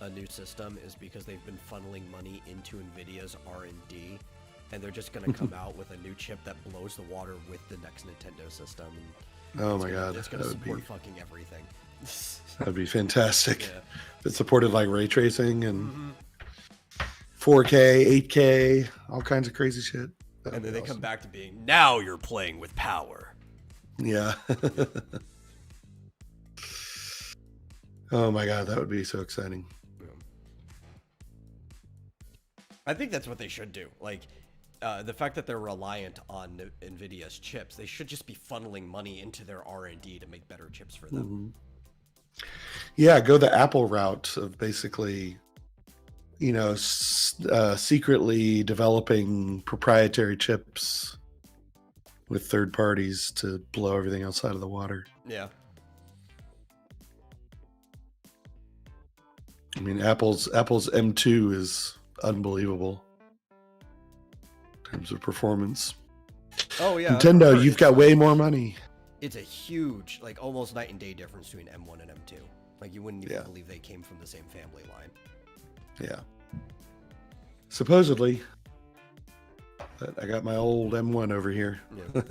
a new system is because they've been funneling money into Nvidia's R&D, and they're just going to come out with a new chip that blows the water with the next Nintendo system. And Oh my God, it's going to that would support be fucking everything. that'd be fantastic. Yeah. If it supported like ray tracing and 4K, 8K, all kinds of crazy shit. That'd And then be they come awesome. back to being, now you're playing with power. Yeah. Oh my God, that would be so exciting. I think that's what they should do. Like, the fact that they're reliant on Nvidia's chips, they should just be funneling money into their R&D to make better chips for them. Yeah, go the Apple route of basically, secretly developing proprietary chips with third parties to blow everything else out of the water. Yeah. I mean, Apple's M2 is unbelievable in terms of performance. Oh, yeah. Nintendo, you've got way more money. It's a huge, like, almost night and day difference between M1 and M2. Like, you wouldn't even believe they came from the same family line. Yeah. Supposedly. But I got my old M1 over here. Yeah.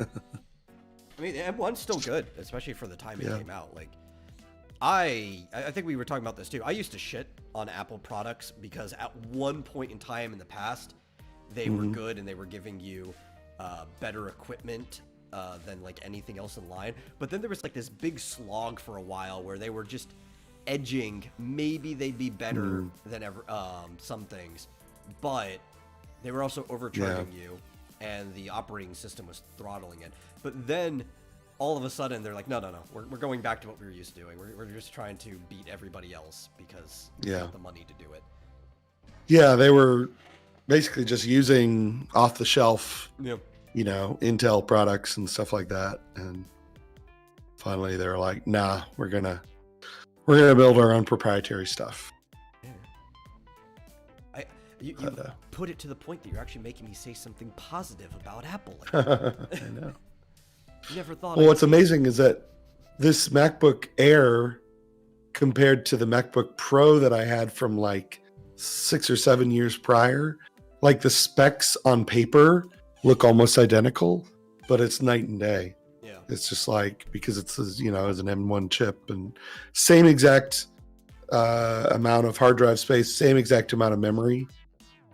I mean, M1's still good, especially for the time it came out. Like, I think we were talking about this too. I used to shit on Apple products because at one point in time in the past, they were good and they were giving you better equipment than like anything else in line. But then there was like this big slog for a while where they were just edging. Maybe they'd be better than ever some things, but they were also overcharging you, and the operating system was throttling it. But then all of a sudden they're like, no, we're going back to what we were used to doing. We're just trying to beat everybody else because we have the money to do it. Yeah, they were basically just using off the shelf, Yep. Intel products and stuff like that. And finally they were like, nah, we're gonna build our own proprietary stuff. You put it to the point that you're actually making me say something positive about Apple. I know. Never thought. Well, what's amazing is that this MacBook Air compared to the MacBook Pro that I had from like 6 or 7 years prior, like the specs on paper look almost identical, but it's night and day. Yeah. It's just like, because it's, as an M1 chip and same exact amount of hard drive space, same exact amount of memory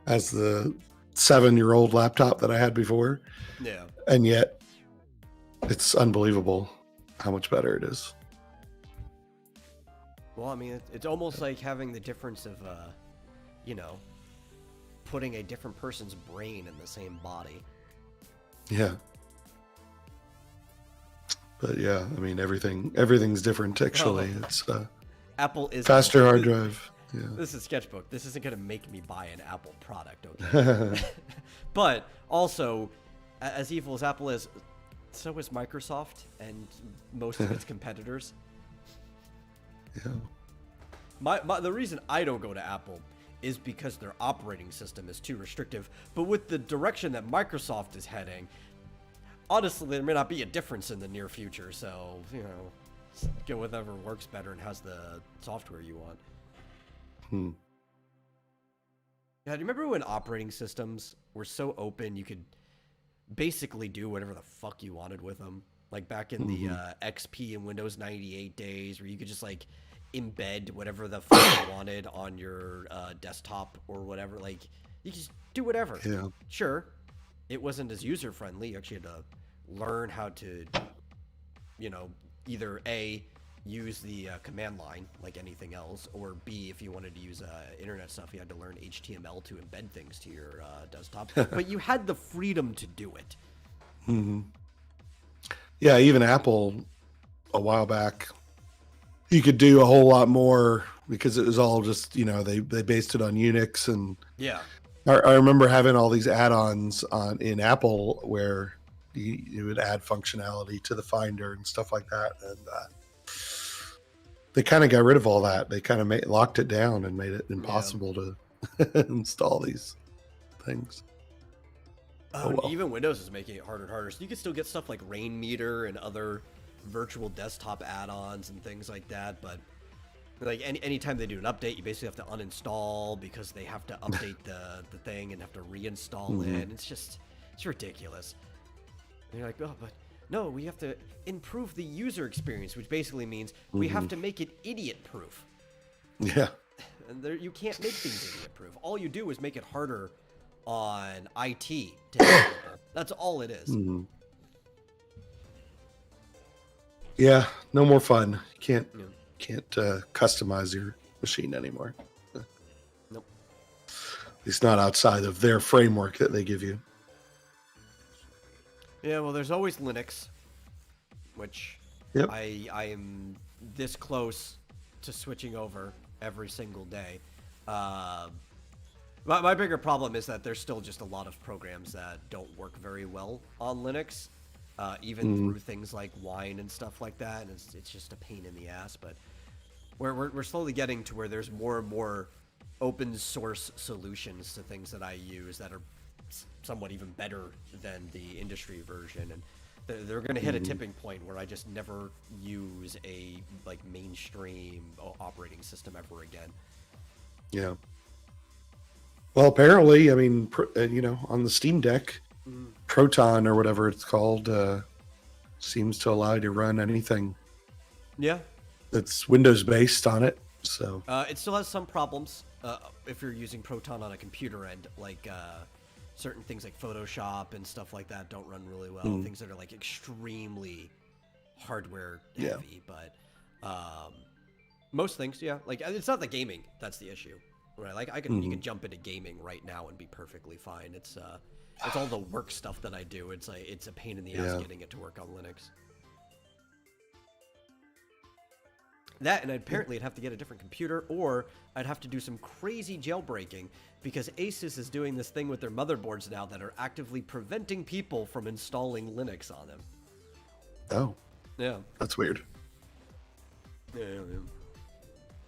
as the 7-year-old laptop that I had before. Yeah. And yet it's unbelievable how much better it is. Well, I mean, it's almost like having the difference of, putting a different person's brain in the same body. Yeah. But yeah, I mean, everything's different actually. It's Apple is faster hard drive. Yeah. This is Sketchbook. This isn't going to make me buy an Apple product, okay? But also, as evil as Apple is, so is Microsoft and most of its competitors. Yeah. The reason I don't go to Apple is because their operating system is too restrictive. But with the direction that Microsoft is heading, honestly, there may not be a difference in the near future. So, go with whatever works better and has the software you want. Yeah, do you remember when operating systems were so open you could basically do whatever the fuck you wanted with them? Like back in the XP and Windows 98 days, where you could just like embed whatever the fuck you wanted on your desktop or whatever. Like, you could just do whatever. Yeah. Sure, it wasn't as user friendly. You actually had to learn how to, either A, use the command line like anything else, or B, if you wanted to use internet stuff, you had to learn HTML to embed things to your desktop. But you had the freedom to do it. Yeah, even Apple a while back, you could do a whole lot more because it was all just, they based it on Unix. And Yeah. I remember having all these add-ons in Apple where you would add functionality to the Finder and stuff like that. And they kind of got rid of all that. They kind of locked it down and made it impossible to install these things. Even Windows is making it harder and harder. So you can still get stuff like Rain Meter and other virtual desktop add-ons and things like that. But Like anytime they do an update, you basically have to uninstall because they have to update the thing and have to reinstall it. It's ridiculous. And you're like, oh, but no, we have to improve the user experience, which basically means we have to make it idiot proof. Yeah. And you can't make things idiot proof. All you do is make it harder on IT to hit people. That's all it is. Yeah, no more fun. You can't customize your machine anymore. Nope. At least not outside of their framework that they give you. Yeah, well, there's always Linux, which I am this close to switching over every single day. My bigger problem is that there's still just a lot of programs that don't work very well on Linux, even through things like Wine and stuff like that. And it's just a pain in the ass. But we're slowly getting to where there's more and more open source solutions to things that I use that are somewhat even better than the industry version. And they're going to hit a tipping point where I just never use a like mainstream operating system ever again. Yeah. Well, apparently, I mean, on the Steam Deck, Proton or whatever it's called, seems to allow you to run anything. Yeah. That's Windows based on it. So it still has some problems if you're using Proton on a computer end, like certain things like Photoshop and stuff like that don't run really well. Things that are like extremely hardware heavy, but most things, like it's not the gaming that's the issue, right? Like you can jump into gaming right now and be perfectly fine. It's all the work stuff that I do. It's like it's a pain in the ass getting it to work on Linux. That, and apparently I'd have to get a different computer, or I'd have to do some crazy jailbreaking, because Asus is doing this thing with their motherboards now that are actively preventing people from installing Linux on them. Oh. Yeah. That's weird. Yeah.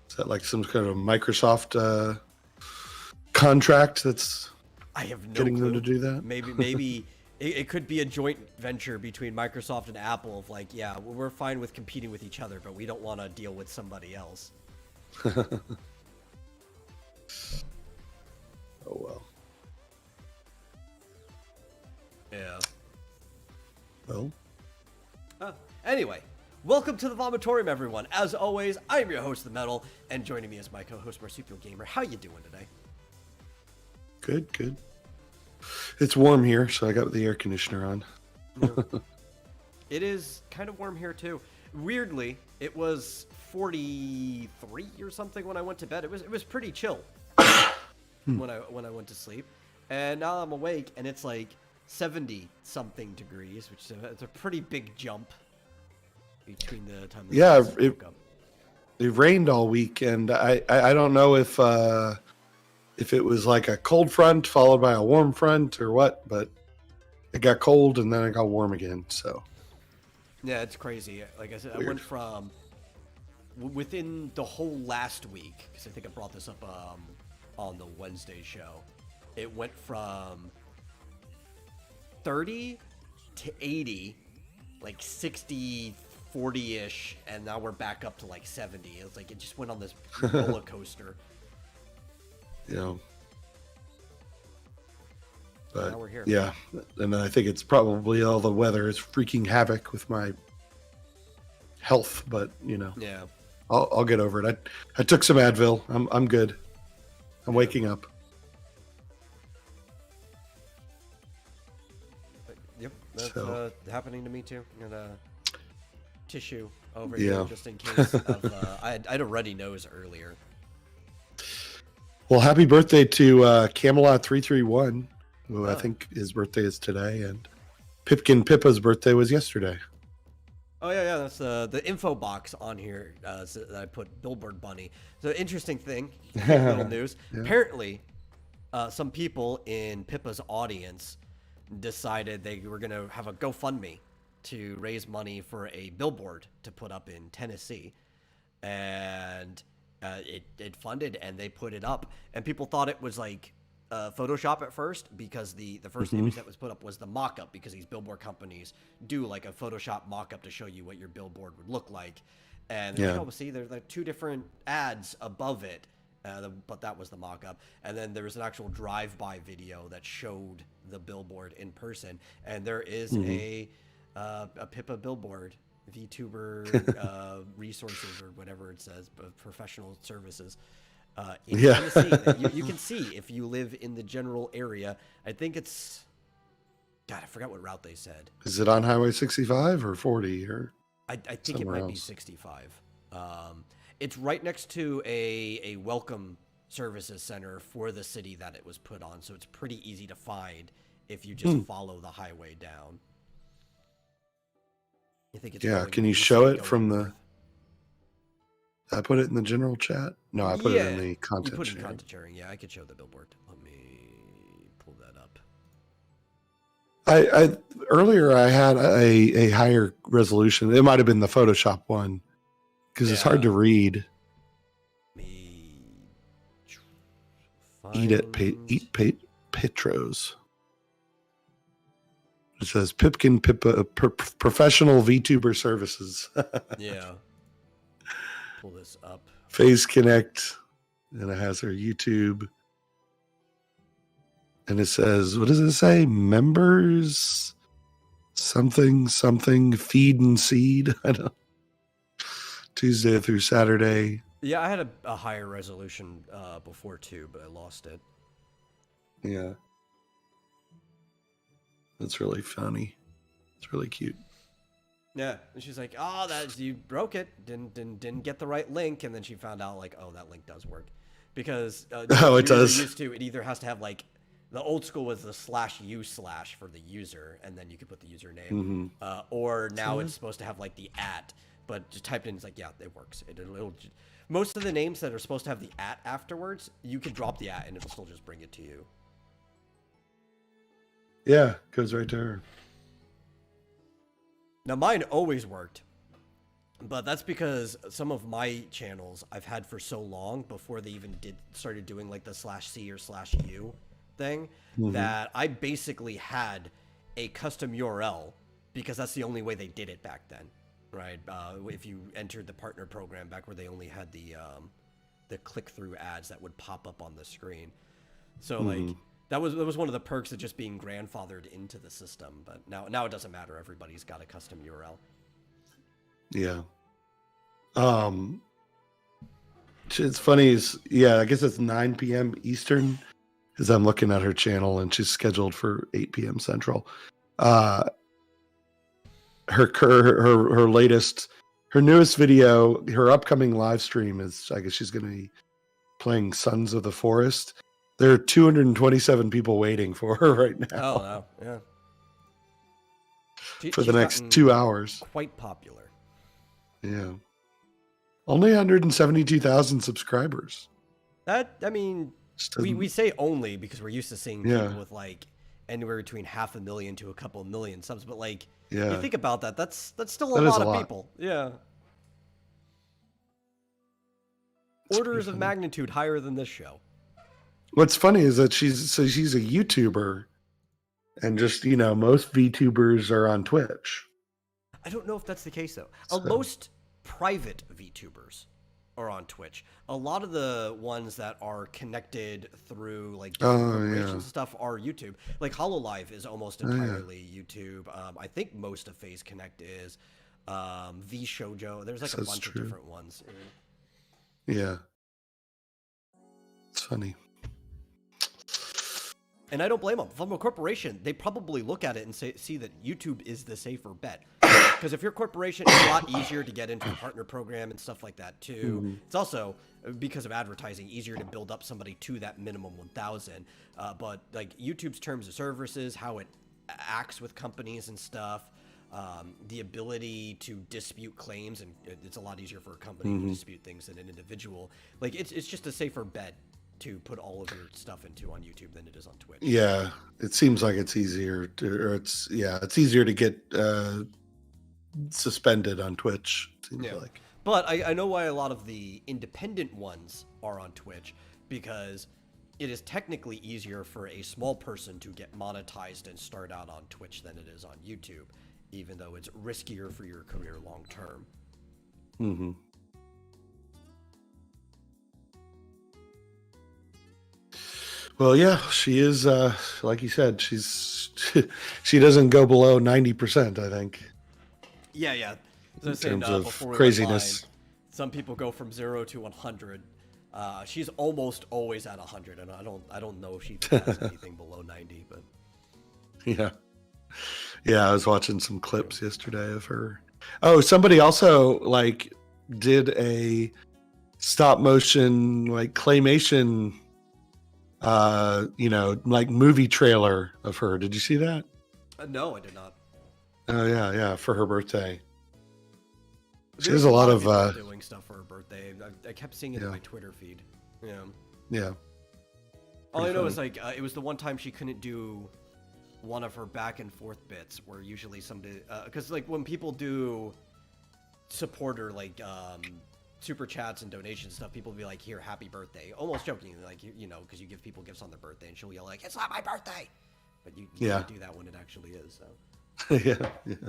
Is that like some kind of Microsoft contract that's I have no getting clue. them to do that? Maybe it could be a joint venture between Microsoft and Apple of like, yeah, we're fine with competing with each other, but we don't want to deal with somebody else. Oh, well. Yeah. Well. Anyway, welcome to the Vomitorium, everyone. As always, I'm your host, The Metal, and joining me is my co-host, Marsupial Gamer. How you doing today? Good. It's warm here, so I got the air conditioner on. It is kind of warm here too. Weirdly, it was 43 or something when I went to bed. It was pretty chill when I went to sleep, and now I'm awake and it's like 70 something degrees, which is it's a pretty big jump between the time. I woke up. It rained all week, and I don't know if it was like a cold front followed by a warm front or what, but it got cold and then it got warm again. So yeah, it's crazy. Like I said, Weird. I went from within the whole last week, because I think I brought this up on the Wednesday show. It went from 30 to 80, like 60, 40-ish, and now we're back up to like 70. It's like it just went on this roller coaster. Yeah. But now we're here. Yeah, and I think it's probably all the weather is freaking havoc with my health, but Yeah. I'll get over it. I took some Advil. I'm good. I'm waking up. Yep, that's happening to me too. And tissue over Yeah. here just in case of I had a runny nose earlier. Well, happy birthday to Camelot 331, who I Oh. think his birthday is today, and Pipkin Pippa's birthday was yesterday. Oh yeah, that's the info box on here so that I put Billboard Bunny. So interesting thing, little news. Yeah. Apparently, some people in Pippa's audience decided they were gonna have a GoFundMe to raise money for a billboard to put up in Tennessee, and it funded, and they put it up, and people thought it was like Photoshop at first, because the first image that was put up was the mock-up, because these billboard companies do like a Photoshop mock-up to show you what your billboard would look like. And they're like, oh, see, there's like 2 different ads above it. But that was the mock-up. And then there was an actual drive-by video that showed the billboard in person. And there is a Pippa billboard, VTuber resources or whatever it says, professional services. In Tennessee, that you can see if you live in the general area. I think it's, God, I forgot what route they said. Is it on Highway 65 or 40 or? I think it might be 65. It's right next to a welcome services center for the city that it was put on, so it's pretty easy to find if you just follow the highway down. I think it's can you show it from the? I put it in the general chat. No, I put it in the content. You put it in sharing. content sharing. Yeah, I could show the billboard. Let me pull that up. I earlier I had a higher resolution. It might have been the Photoshop one because it's hard to read. Eat Petros. It says Pipkin Pippa Professional VTuber Services. Yeah. Pull this up. Phase Connect, and it has her YouTube. And it says, what does it say? Members, something, feed and seed. I don't. Tuesday through Saturday. Yeah, I had a higher resolution before too, but I lost it. Yeah. That's really funny. It's really cute. Yeah, and she's like, "Oh, that you broke it. Didn't get the right link." And then she found out like, "Oh, that link does work," because it does. Used to, it either has to have like the old school was the /u/ for the user, and then you could put the username, or now it's supposed to have like the @ but just typed in, it's like, yeah, it works. It'll most of the names that are supposed to have the @ afterwards, you can drop the @ and it'll still just bring it to you. Yeah, goes right to her. Now mine always worked, but that's because some of my channels I've had for so long before they even started doing like the /c or /u thing, that I basically had a custom URL because that's the only way they did it back then. Right, if you entered the partner program back where they only had the click-through ads that would pop up on the screen, so like that was one of the perks of just being grandfathered into the system. But now it doesn't matter. Everybody's got a custom URL. Yeah. It's funny I guess it's 9 p.m. Eastern, because I'm looking at her channel and she's scheduled for 8 p.m. Central. Her newest video, her upcoming live stream is, I guess she's going to be playing Sons of the Forest. There are 227 people waiting for her right now. Oh, no. Yeah. For the next 2 hours. Quite popular. Yeah. Only 172,000 subscribers. That, I mean, we say only because we're used to seeing people with like anywhere between 500,000 to a couple million subs, but like, you think about that, that's still a lot of people. Yeah. Orders of magnitude higher than this show. What's funny is that she's a YouTuber, and just, most VTubers are on Twitch. I don't know if that's the case though. Most private VTubers are on Twitch. A lot of the ones that are connected through like corporations stuff are YouTube. Like HoloLive is almost entirely YouTube. I think most of FaZe Connect is. VShojo. There's like a bunch of different ones. Yeah. It's funny. And I don't blame them. From a corporation, they probably look at it and see that YouTube is the safer bet. Because if you're a corporation, it's a lot easier to get into a partner program and stuff like that too. It's also, because of advertising, easier to build up somebody to that minimum 1,000. But like YouTube's terms of services, how it acts with companies and stuff, the ability to dispute claims, and it's a lot easier for a company to dispute things than an individual. Like it's just a safer bet to put all of your stuff into on YouTube than it is on Twitch. Yeah, it seems like it's easier it's easier to get suspended on Twitch. Seems like. But I know why a lot of the independent ones are on Twitch, because it is technically easier for a small person to get monetized and start out on Twitch than it is on YouTube, even though it's riskier for your career long term. Mm-hmm. Well, yeah, she is. Like you said, she doesn't go below 90%. I think Yeah, yeah. As I in was saying terms of before we went live, craziness. some people go from 0 to 100. She's almost always at 100, and I don't know if she has anything below 90. But Yeah, yeah. I was watching some clips yesterday of her. Oh, somebody also like did a stop motion like claymation, like movie trailer of her. Did you see that? no, I did not. Oh yeah, yeah, for her birthday. She There's has a lot of people doing stuff for her birthday. I kept seeing it in Yeah. my Twitter feed. Yeah. yeah. All I Pretty know funny. is like it was the one time she couldn't do one of her back and forth bits, where usually somebody because like when people do supporter like super chats and donations stuff, people will be like, "Here, happy birthday," almost jokingly, like because you give people gifts on their birthday, and she'll yell like, "It's not my birthday," but you Yeah. can't do that when it actually is. So. Yeah, yeah.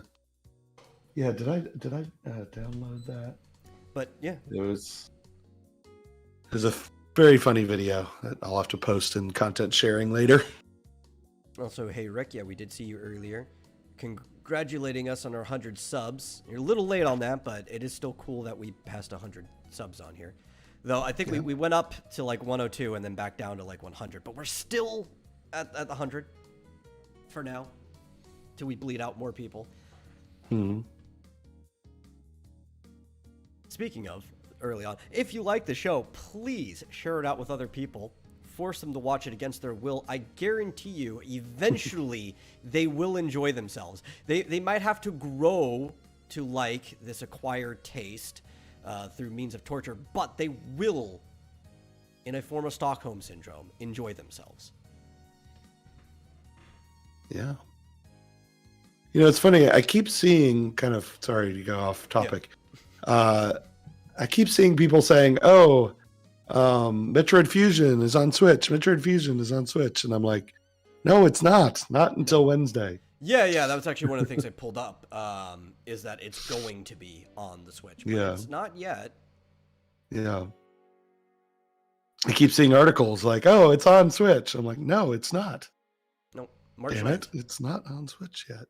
Yeah, did I download that? But yeah, It was a very funny video that I'll have to post in content sharing later. also, hey Rick, yeah, we did see you earlier. Congratulating us on our 100 subs. You're a little late on that, but it is still cool that we passed 100 subs on here. Though I think we went up to like 102 and then back down to like 100, but we're still at 100 for now, till we bleed out more people. Hmm. Speaking of early on, if you like the show, please share it out with other people. Force them to watch it against their will. I guarantee you, eventually, they will enjoy themselves. They might have to grow to like this acquired taste through means of torture, but they will, in a form of Stockholm Syndrome, enjoy themselves. Yeah. It's funny. I keep seeing sorry to go off topic. I keep seeing people saying, "Oh, Metroid Fusion is on Switch. Metroid Fusion is on Switch," and I'm like, "No, it's not. Not until Wednesday." Yeah, that was actually one of the things I pulled up, is that it's going to be on the Switch, but Yeah. it's not yet. Yeah. I keep seeing articles like, "Oh, it's on Switch." I'm like, "No, it's not. No, March Damn 9th. it, it's not on Switch yet."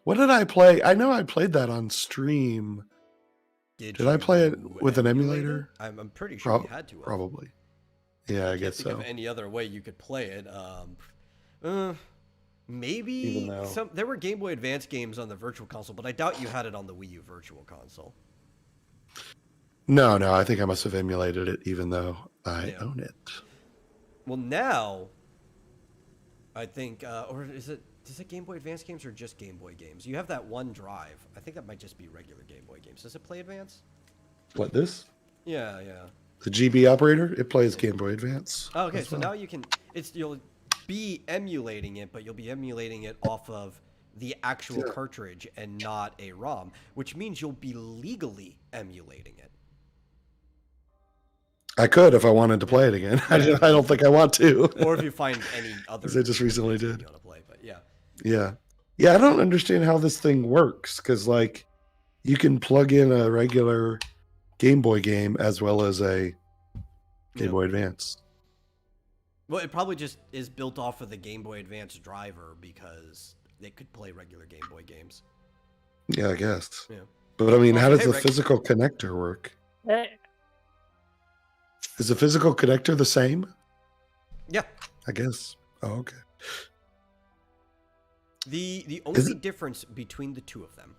What did I play? I know I played that on stream. Did I play it you with an emulate emulator? it? I'm pretty sure you had to. Probably. Yeah, I Can't guess think so. of any other way you could play it. Maybe Even though- there were Game Boy Advance games on the Virtual Console, but I doubt you had it on the Wii U Virtual Console. No, I think I must have emulated it, even though I Yeah. own it. Well, now I think, or is it Game Boy Advance games or just Game Boy games? You have that one drive. I think that might just be regular Game Boy games. Does it play Advance? What, this? Yeah. The GB operator? It plays Game Boy Advance. Oh, okay, as so well. now you'll be emulating it, but you'll be emulating it off of the actual cartridge and not a ROM, which means you'll be legally emulating it. I could if I wanted to play it again. I don't think I want to. Or if you find any other. Because I just recently did. You want to play, but yeah. Yeah, I don't understand how this thing works, because like you can plug in a regular Game Boy game as well as a Game Boy Advance. Well, it probably just is built off of the Game Boy Advance driver because they could play regular Game Boy games. Yeah, I guess. Yeah. But I mean, Well, how does hey, the Rick. physical connector work? Is the physical connector the same? Yeah. I guess. Oh, okay. The only difference between the two of them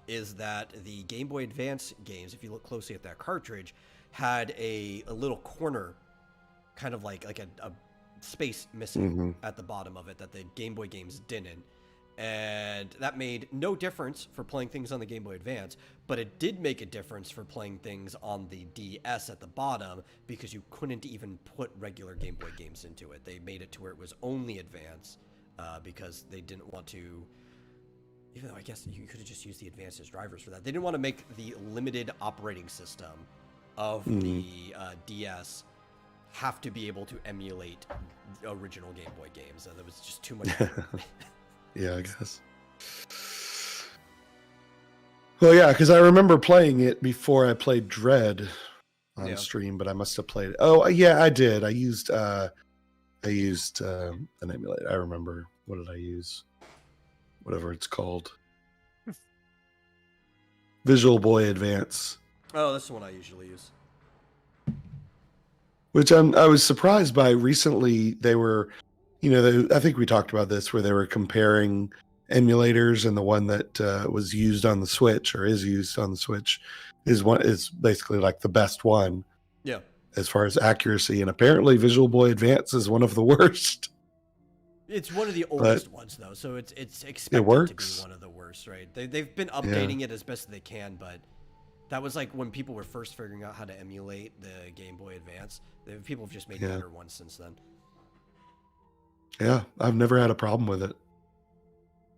is that the Game Boy Advance games, if you look closely at that cartridge, had a little corner, kind of like a space missing at the bottom of it that the Game Boy games didn't. And that made no difference for playing things on the Game Boy Advance, but it did make a difference for playing things on the DS at the bottom because you couldn't even put regular Game Boy games into it. They made it to where it was only Advance because they didn't want to, even though I guess you could have just used the Advance as drivers for that. They didn't want to make the limited operating system of the DS have to be able to emulate original Game Boy games. There was just too much. Yeah, I guess. Well, yeah, because I remember playing it before I played Dread on Yeah. stream, but I must have played it. Oh, yeah, I did. I used an emulator. I remember. What did I use? Whatever it's called. Visual Boy Advance. Oh, that's the one I usually use. Which I was surprised by. Recently, they were, I think we talked about this, where they were comparing emulators, and the one that was used on the Switch, or is used on the Switch, is basically like the best one. Yeah. As far as accuracy, and apparently Visual Boy Advance is one of the worst. It's one of the oldest ones, though, so it's expected It works. to be one of the worst, right? They've been updating it as best they can, but that was like when people were first figuring out how to emulate the Game Boy Advance. People have just made better ones since then. Yeah, I've never had a problem with it.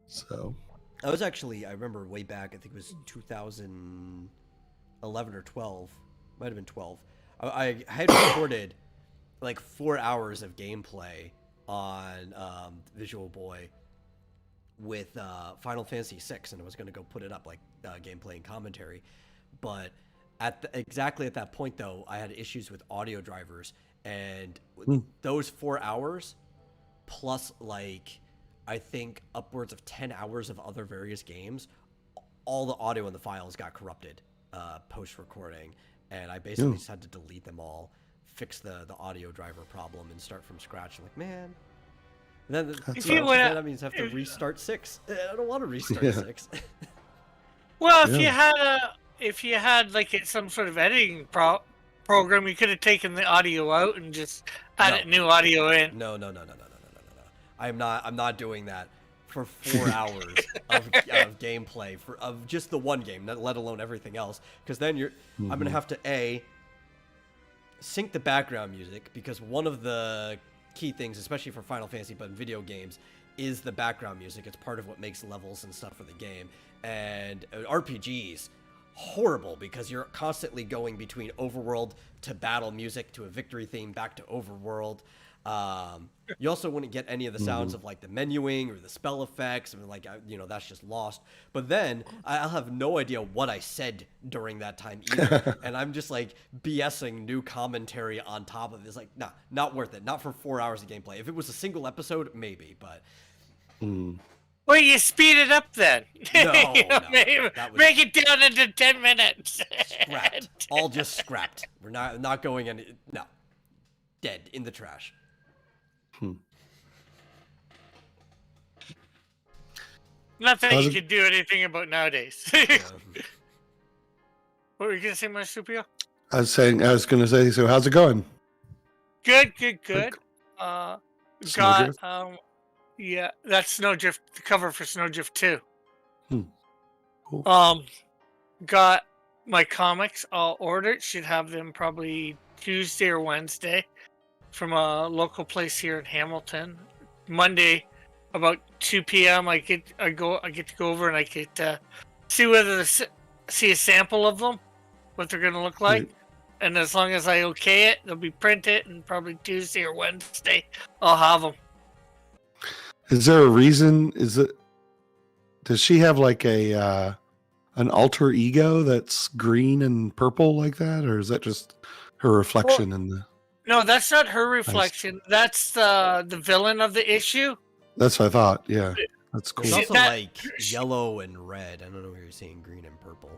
So I remember way back, I think it was 2011 or 12, might have been 12. I had recorded like 4 hours of gameplay on Visual Boy with Final Fantasy VI, and I was going to go put it up like gameplay and commentary. But exactly at that point, though, I had issues with audio drivers, and those 4 hours plus like I think upwards of 10 hours of other various games, all the audio in the files got corrupted post-recording, and I basically just had to delete them all, fix the audio driver problem, and start from scratch. I'm like, man. And then that means I have to restart 6. I don't want to restart 6. Well, if you had like some sort of editing program, you could have taken the audio out and just added new audio in. No. I'm not doing that for 4 hours of gameplay of just the one game, let alone everything else. Because then I'm gonna have to sync the background music, because one of the key things, especially for Final Fantasy, but in video games, is the background music. It's part of what makes levels and stuff for the game. And RPGs, horrible, because you're constantly going between overworld to battle music to a victory theme back to overworld. You also wouldn't get any of the sounds of like the menuing or the spell effects. I mean, like, that's just lost. But then I'll have no idea what I said during that time either. And I'm just like BSing new commentary on top of this. Like, nah, not worth it. Not for 4 hours of gameplay. If it was a single episode, maybe, but. Well, you speed it up then. No, make it down into 10 minutes. Scrapped. All just scrapped. We're not going any. No. Dead in the trash. Nothing you can do anything about nowadays. What were you gonna say, Marsupial? I was gonna say, so how's it going? Good. Got that's Snowdrift, the cover for Snowdrift 2. Cool. Got my comics all ordered. Should have them probably Tuesday or Wednesday from a local place here in Hamilton. Monday, about 2 p.m. I get to go over and I get to see a sample of them, what they're gonna look like. And as long as I okay it, they'll be printed, and probably Tuesday or Wednesday I'll have them. Is there a reason? Does she have like an alter ego that's green and purple like that, or is that just her reflection in the? No, that's not her reflection. That's the villain of the issue. That's what I thought. Yeah, that's cool. It's also like yellow and red. I don't know where you're seeing green and purple.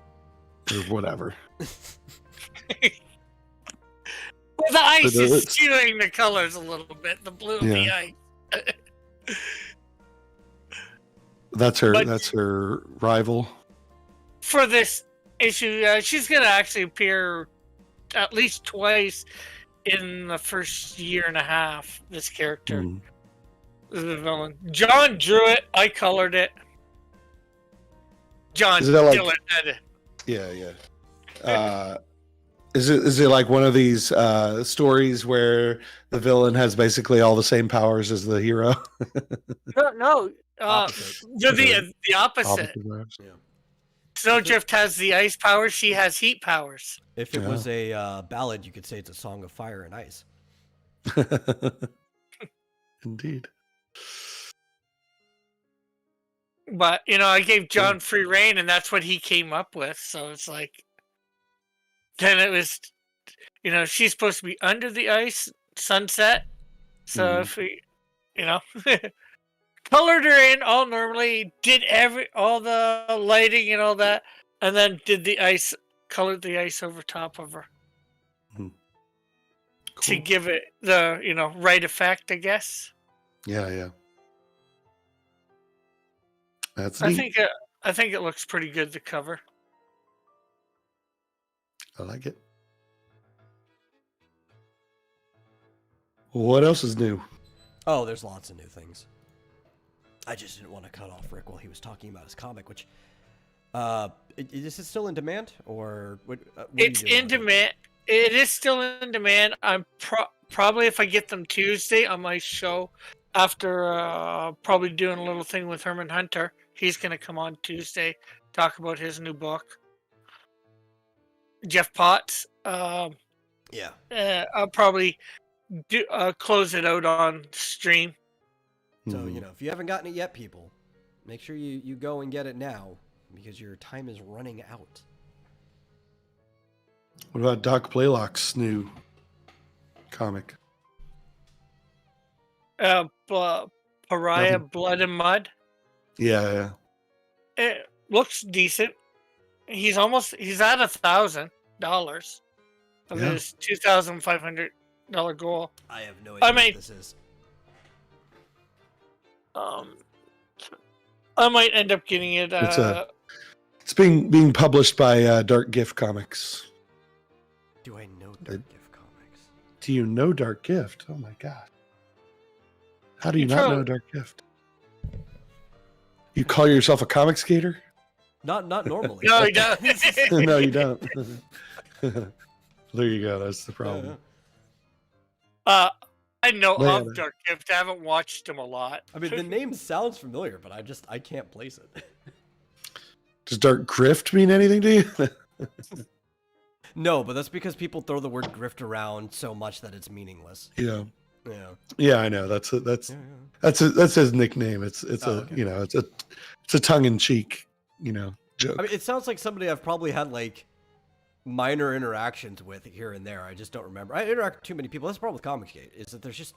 Or whatever. Well, the ice is skewing the colors a little bit. The blue of the ice. That's her rival. For this issue, she's gonna actually appear at least twice in the first year and a half. This character, the villain. John drew it. I colored it. John Dillon did it. Yeah. Is it like one of these stories where the villain has basically all the same powers as the hero? No. The opposite. Yeah. Snowdrift has the ice powers. She has heat powers. If it was a ballad, you could say it's a song of fire and ice. Indeed. But I gave John free reign, and that's what he came up with. So it's like, then it was, she's supposed to be under the ice, sunset. So if we, colored her in all normally, did all the lighting and all that, and then colored the ice over top of her to give it the right effect, I guess. Yeah. That's I neat. think it looks pretty good, the cover. I like it. What else is new? Oh, there's lots of new things. I just didn't want to cut off Rick while he was talking about his comic, which is it still in demand, or what It's in demand. It is still in demand. I'm probably, if I get them Tuesday on my show, after probably doing a little thing with Herman Hunter, he's going to come on Tuesday, talk about his new book. Jeff Potts. Yeah. I'll probably close it out on stream. So, if you haven't gotten it yet, people, make sure you go and get it now, because your time is running out. What about Doc Blaylock's new comic? Pariah, Nothing. Blood and Mud. Yeah. It looks decent. He's at $1,000 of his $2,500 goal. I have no idea what this is. I might end up getting it. It's being published by Dark Gift Comics. Do I know Dark Gift Comics? Do you know Dark Gift? Oh my god! How do you not know Dark Gift? You call yourself a comic skater? Not normally. No, he doesn't. No, you don't. There you go. That's the problem. I know of Dark Gift. I haven't watched him a lot. I mean, the name sounds familiar, but I can't place it. Does Dark Grift mean anything to you? No, but that's because people throw the word grift around so much that it's meaningless. Yeah. Yeah. Yeah, I know. That's his nickname. It's a tongue in cheek, joke. I mean, it sounds like somebody I've probably had like minor interactions with here and there. I just don't remember. I interact with too many people. That's the problem with Comicsgate, is that there's just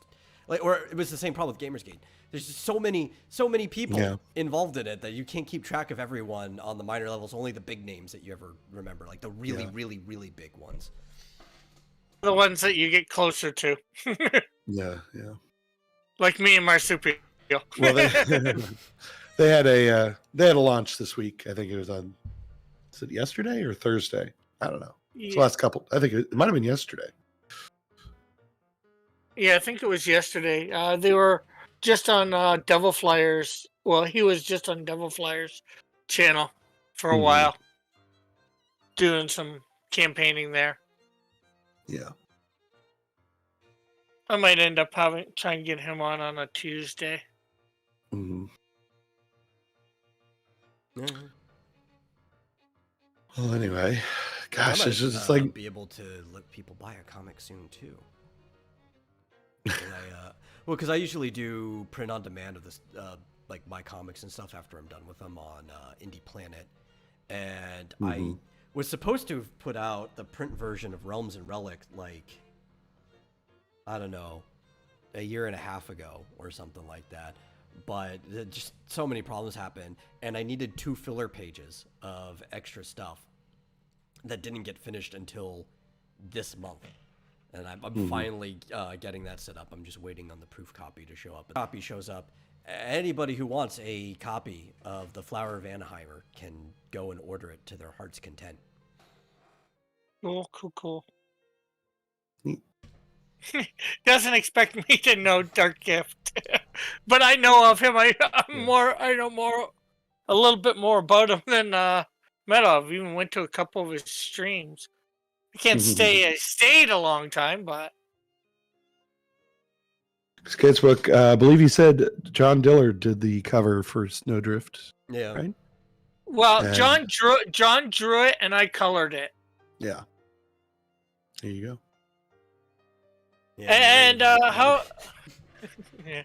like, or it was the same problem with Gamersgate. There's just so many people involved in it that you can't keep track of everyone on the minor levels. Only the big names that you ever remember, like the really, really, really big ones. The ones that you get closer to. Yeah. Like me and Marsupial. Well, they had a launch this week. I think it was on. Is it yesterday or Thursday? I don't know. It's the last couple. I think it might have been yesterday. Yeah, I think it was yesterday. They were just on Devil Flyers. Well, he was just on Devil Flyers channel for a while, doing some campaigning there. Yeah. I might end up trying to get him on a Tuesday. Mm-hmm. Mm-hmm. Well, anyway, gosh, it's just like be able to let people buy a comic soon too. Because I usually do print on demand of this, like my comics and stuff after I'm done with them on Indie Planet, and I was supposed to have put out the print version of Realms and Relic like, I don't know, a year and a half ago or something like that. But just so many problems happened, and I needed 2 filler pages of extra stuff that didn't get finished until this month. And I'm finally getting that set up. I'm just waiting on the proof copy to show up. The copy shows up. Anybody who wants a copy of The Flower of Anheimer can go and order it to their heart's content. Cool. Doesn't expect me to know Dark Gift, but I know of him. I know a little bit more about him than Medov. Even went to a couple of his streams. I can't I stayed a long time, but Sketchbook. I believe you said John Dillard did the cover for Snowdrift. Yeah. Right. Well, and John drew it, and I colored it. Yeah. There you go. Yeah, and how? Yeah.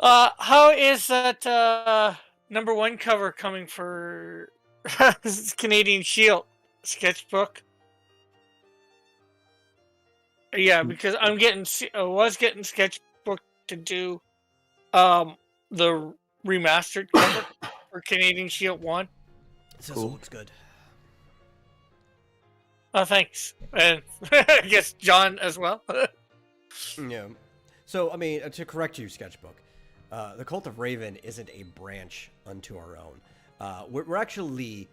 How is that #1 cover coming for Canadian Shield sketchbook? Yeah, because I was getting sketchbook to do the remastered cover for Canadian Shield 1. This also Cool. looks good. Oh, thanks. And I guess John as well. Yeah. So, I mean, to correct you, Sketchbook, the Cult of Raven isn't a branch unto our own. We're actually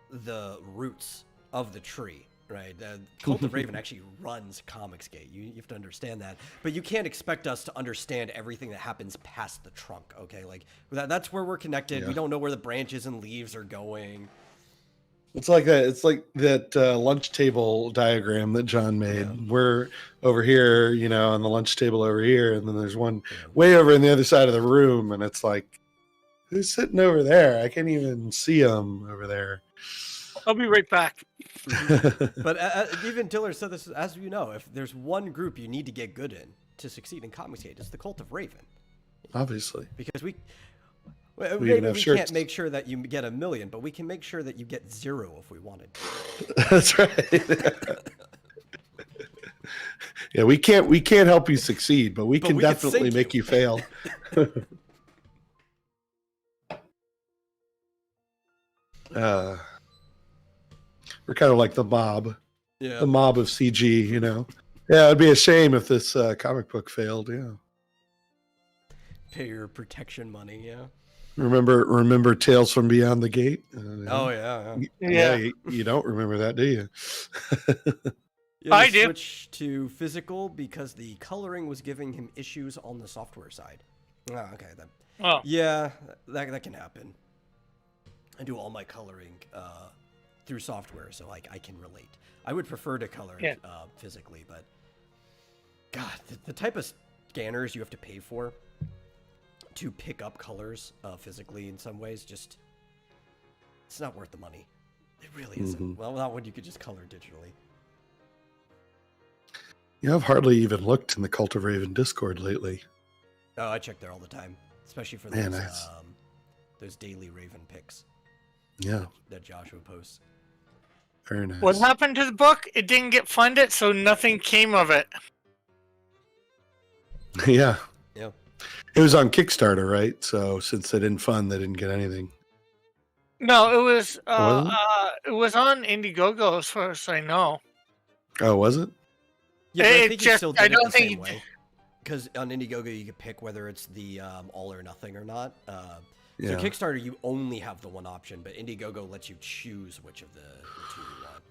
the roots of the tree, right? The Cult of Raven actually runs Comicsgate. You have to understand that. But you can't expect us to understand everything that happens past the trunk, okay? Like, that's where we're connected. Yeah. We don't know where the branches and leaves are going. It's like that. It's like that lunch table diagram that John made. Yeah. We're over here, you know, on the lunch table over here, and then there's one way over on the other side of the room, and it's like, who's sitting over there? I can't even see them over there. I'll be right back. But even Diller said this, as you know, if there's one group you need to get good in to succeed in Comicsgate, it's the Cult of Raven. Obviously, Because we even have shirts. can't make sure that you get 1 million, but we can make sure that you get 0 if we wanted. That's right. Yeah, we can't help you succeed, but we But can we can definitely sink make you. you fail. We're kind of like the mob Yeah. of CG, you know. Yeah, it'd be a shame if this comic book failed. Yeah. Pay your protection money, yeah. Remember Tales from Beyond the Gate? Oh, yeah. Yeah. You don't remember that, do you? Yeah, I he do. switched to physical because the coloring was giving him issues on the software side. Oh, okay. Oh, Yeah, that can happen. I do all my coloring through software, so like I can relate. I would prefer to color it physically, but God, the type of scanners you have to pay for to pick up colors physically in some ways, just it's not worth the money. It really isn't. Mhm. Well, not when you could just color digitally. You know, I've hardly even looked in the Cult of Raven Discord lately. Oh, I check there all the time, especially for Man, those nice. those daily Raven picks Yeah, that Joshua posts. very nice. what happened to the book? It didn't get funded, so nothing came of it. Yeah. Yeah. It was on Kickstarter, right? So since they didn't fund, they didn't get anything. No, it was Was it was on Indiegogo as far as I know. Oh, was it? Yeah, but I It think you just- still I did it don't the think same you way. Because on Indiegogo, you could pick whether it's the all or nothing or not. Yeah. So Kickstarter, you only have the one option, but Indiegogo lets you choose which of the two you want.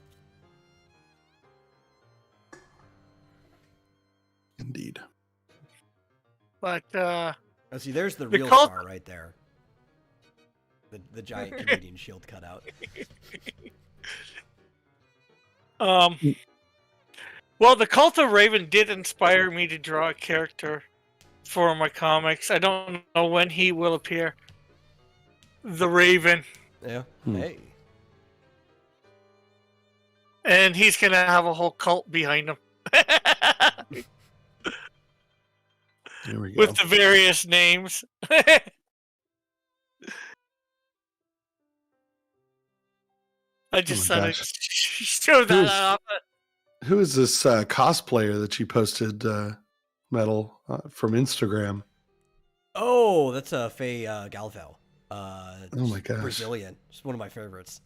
Indeed. But Oh, see, there's the The real cult- star right there. The giant Canadian shield cutout. well, the Cult of Raven did inspire me to draw a character for my comics. I don't know when he will appear. The Raven, Yeah. Hmm. Hey. and he's gonna have a whole cult behind him There we go. with the various names. I just Oh my thought I'd gosh. show that Who's- off. Who is this cosplayer that you posted, Metal, from Instagram? Oh, that's a Faye Galvão. Oh my gosh. Brazilian. She's one of my favorites.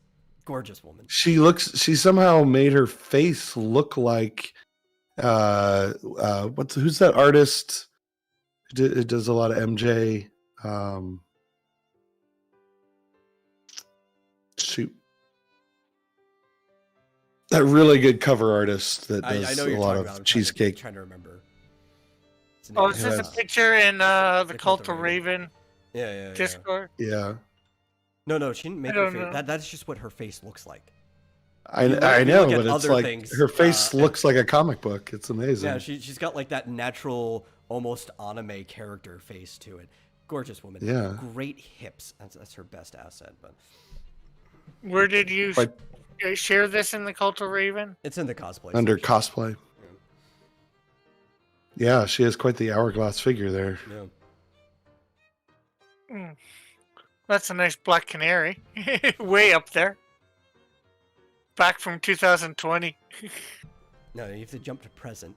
Gorgeous woman. She somehow made her face look like, who's that artist? It does a lot of MJ. Shoot. That really good cover artist that I does know a you're lot talking of about. I'm cheesecake. trying to remember. It's Oh, name. is this Yeah. a picture in the Cult of Raven Yeah. Discord? Yeah, No, she didn't make I her don't face. know. That's just what her face looks like. I You look- I you know, look at but it's other like things, her face uh, looks like a comic book. It's amazing. Yeah, she's got like that natural, almost anime character face to it. Gorgeous woman. Yeah. Great hips. That's her best asset. But Where did you But- share this in the Cult of Raven? it's in the cosplay. Under section. cosplay. Yeah, she has quite the hourglass figure there. Yeah. Mm, that's a nice black canary. Way up there. Back from 2020. No, you have to jump to present.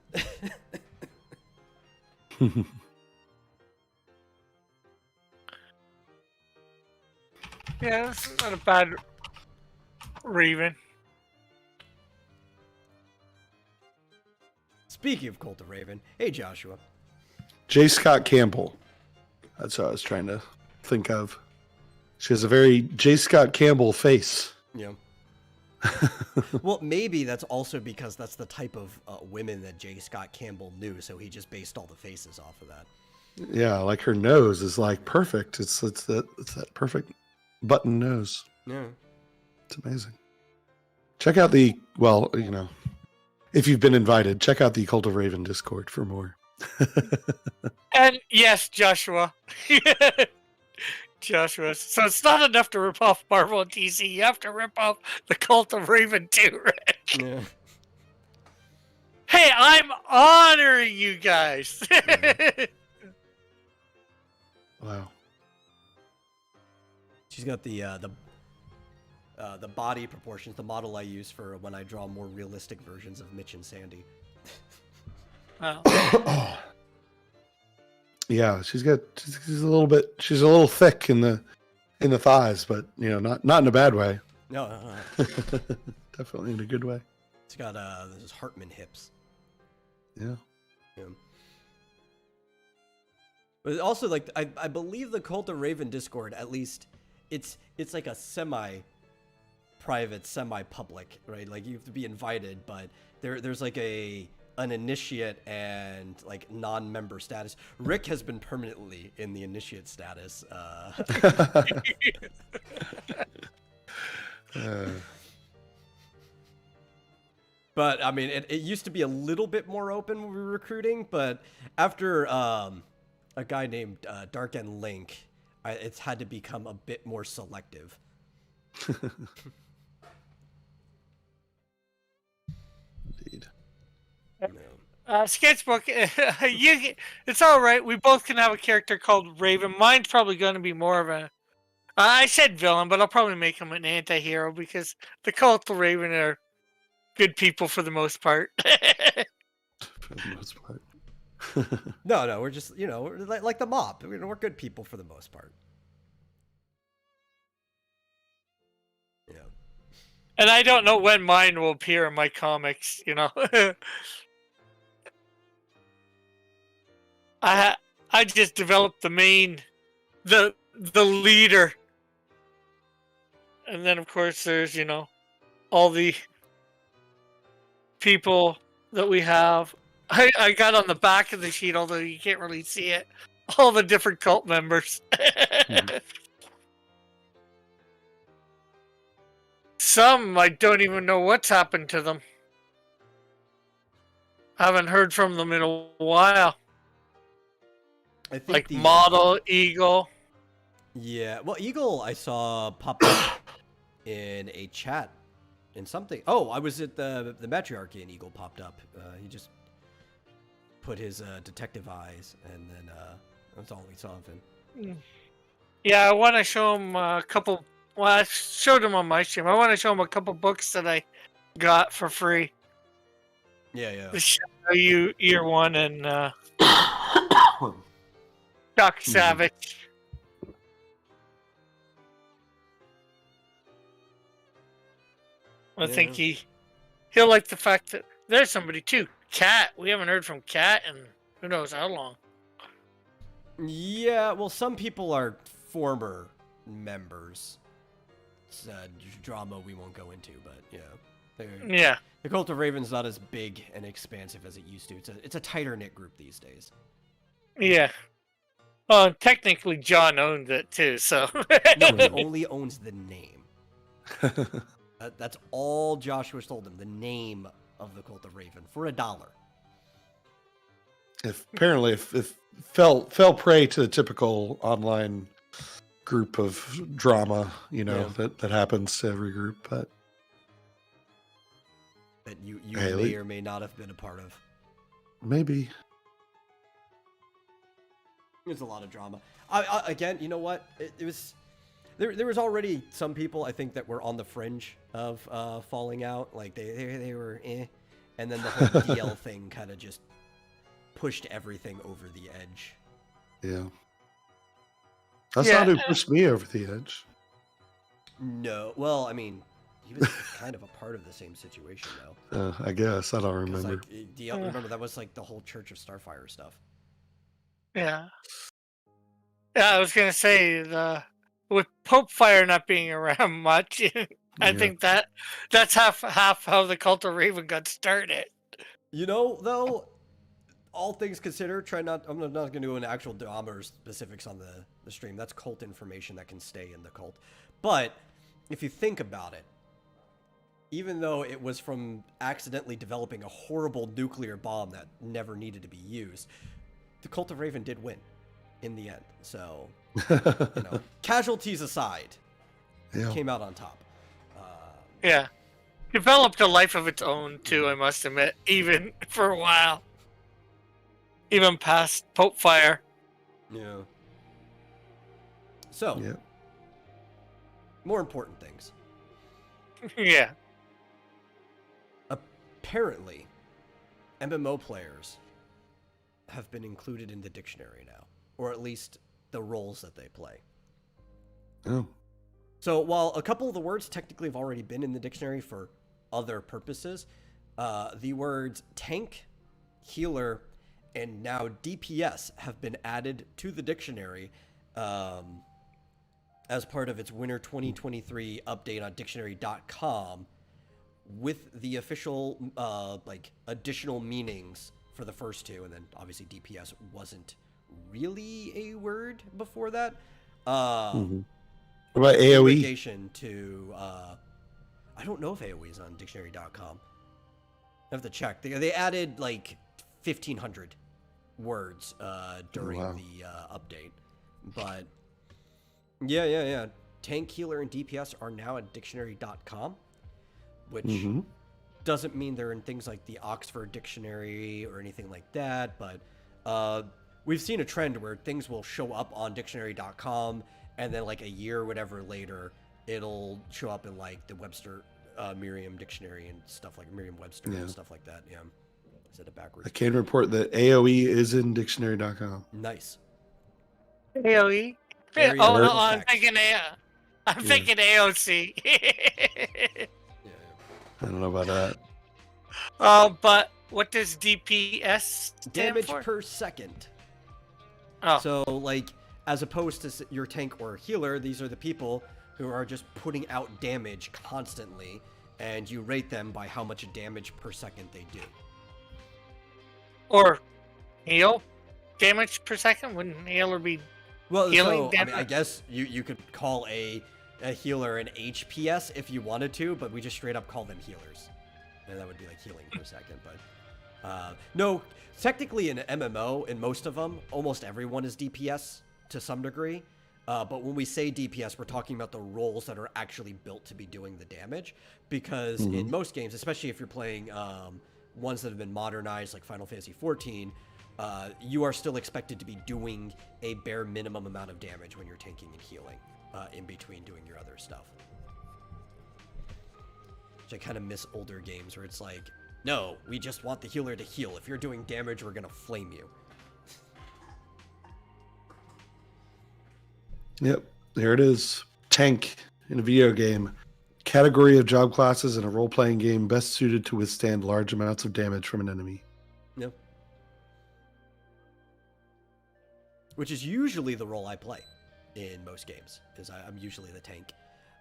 Yeah, that's not a bad Raven. Speaking of Cult of Raven, hey Joshua. J. Scott Campbell. That's what I was trying to think of. She has a very J. Scott Campbell face. Yeah. Well, maybe that's also because that's the type of women that J. Scott Campbell knew, so he just based all the faces off of that. Yeah, like her nose is like perfect. It's that perfect button nose. Yeah. It's amazing. Check out if you've been invited, check out the Cult of Raven Discord for more. And yes, Joshua. Joshua. So it's not enough to rip off Marvel and DC. You have to rip off the Cult of Raven too, Rick. Yeah. Hey, I'm honoring you guys. Wow. She's got the body proportions, the model I use for when I draw more realistic versions of Mitch and Sandy. Well, Yeah, she's a little thick in the thighs, but not in a bad way. No. Definitely in a good way. It's got those Hartman hips. Yeah. Yeah. But also, like, I believe the Cult of Raven Discord, at least, it's like a semi-private, semi-public, right? Like, you have to be invited, but there's like an initiate and like non-member status. Rick has been permanently in the initiate status. But I mean, it used to be a little bit more open when we were recruiting, but after a guy named Dark End Link, it's had to become a bit more selective. Indeed. Sketchbook, it's all right. We both can have a character called Raven. Mine's probably going to be more of a. I said villain, but I'll probably make him an anti-hero because the Cult of Raven are good people for the most part. For the most part. No, we're just, we're like the mob. We're good people for the most part. Yeah. And I don't know when mine will appear in my comics, I just developed the leader. And then of course there's, all the people that we have. I got on the back of the sheet, although you can't really see it, all the different cult members. Some I don't even know what's happened to them. Haven't heard from them in a while. I think like Model, Eagle. Yeah, well, Eagle I saw pop up in a chat in something. Oh, I was at the Matriarchy and Eagle popped up. He just put his detective eyes, and then that's all we saw of him. Yeah, I want to show him a couple. Well, I showed him on my stream. I want to show him a couple books that I got for free. Yeah. The Shadow You Year One and Doc Savage. I think he'll like the fact that there's somebody too. Cat. We haven't heard from Cat in who knows how long. Yeah, well, some people are former members. It's drama we won't go into, but yeah. The Cult of Raven's not as big and expansive as it used to. It's a tighter knit group these days. Yeah. Well, technically John owns it too, so. No, he only owns the name. That's all Joshua told him. The name of the Cult of Raven for $1. Apparently, if fell prey to the typical online group of drama, that happens to every group, but that you may or may not have been a part of. Maybe. There's a lot of drama. Again, you know what? It was there was already some people I think that were on the fringe of falling out. Like they were and then the whole DL thing kind of just pushed everything over the edge. Yeah. That's not who pushed me over the edge. No. Well, I mean, he was kind of a part of the same situation, though. I guess. I don't remember. Like, do you remember that was like the whole Church of Starfire stuff? Yeah. Yeah, I was going to say, with Pope Fire not being around much, I think that's half how the Cult of Raven got started. You know, though, all things considered, I'm not going to do an actual drama or specifics on the stream. That's cult information that can stay in the cult. But if you think about it, even though it was from accidentally developing a horrible nuclear bomb that never needed to be used, the Cult of Raven did win in the end. So, you know, casualties aside, it came out on top. Yeah. Developed a life of its own, too, I must admit, even for a while. Even past Pope Fire. Yeah. So, more important things. Yeah. Apparently, MMO players have been included in the dictionary now, or at least the roles that they play. Oh. So while a couple of the words technically have already been in the dictionary for other purposes, the words tank, healer, and now DPS have been added to the dictionary as part of its Winter 2023 update on dictionary.com with the official additional meanings for the first two, and then obviously DPS wasn't really a word before that. What about AoE? To, I don't know if AoE is on dictionary.com. I have to check. They added like 1,500 words during the update. But yeah. Tank, healer, and DPS are now at dictionary.com, which doesn't mean they're in things like the Oxford Dictionary or anything like that. But we've seen a trend where things will show up on dictionary.com, and then like a year or whatever later, it'll show up in like the Webster Merriam Dictionary and stuff like Merriam-Webster and stuff like that. Yeah. I said it backwards. I can report that AoE is in dictionary.com. Nice. AoE? Oh, no, I'm thinking I'm thinking AOC. I don't know about that. But what does DPS stand damage for? per second. Oh. So, like, as opposed to your tank or healer, these are the people who are just putting out damage constantly, and you rate them by how much damage per second they do. Or heal damage per second? Wouldn't healer be healing damage? I mean, I guess you could call a healer an HPS if you wanted to, but we just straight up call them healers. And that would be like healing per second. But no, technically in MMO, in most of them, almost everyone is DPS to some degree. But when we say DPS, we're talking about the roles that are actually built to be doing the damage. Because in most games, especially if you're playing ones that have been modernized like Final Fantasy XIV, you are still expected to be doing a bare minimum amount of damage when you're tanking and healing in between doing your other stuff. Which I kind of miss older games where it's like, no, we just want the healer to heal. If you're doing damage, we're going to flame you. Yep, there it is. Tank in a video game. Category of job classes in a role-playing game best suited to withstand large amounts of damage from an enemy. Yep. Which is usually the role I play in most games, because I'm usually the tank.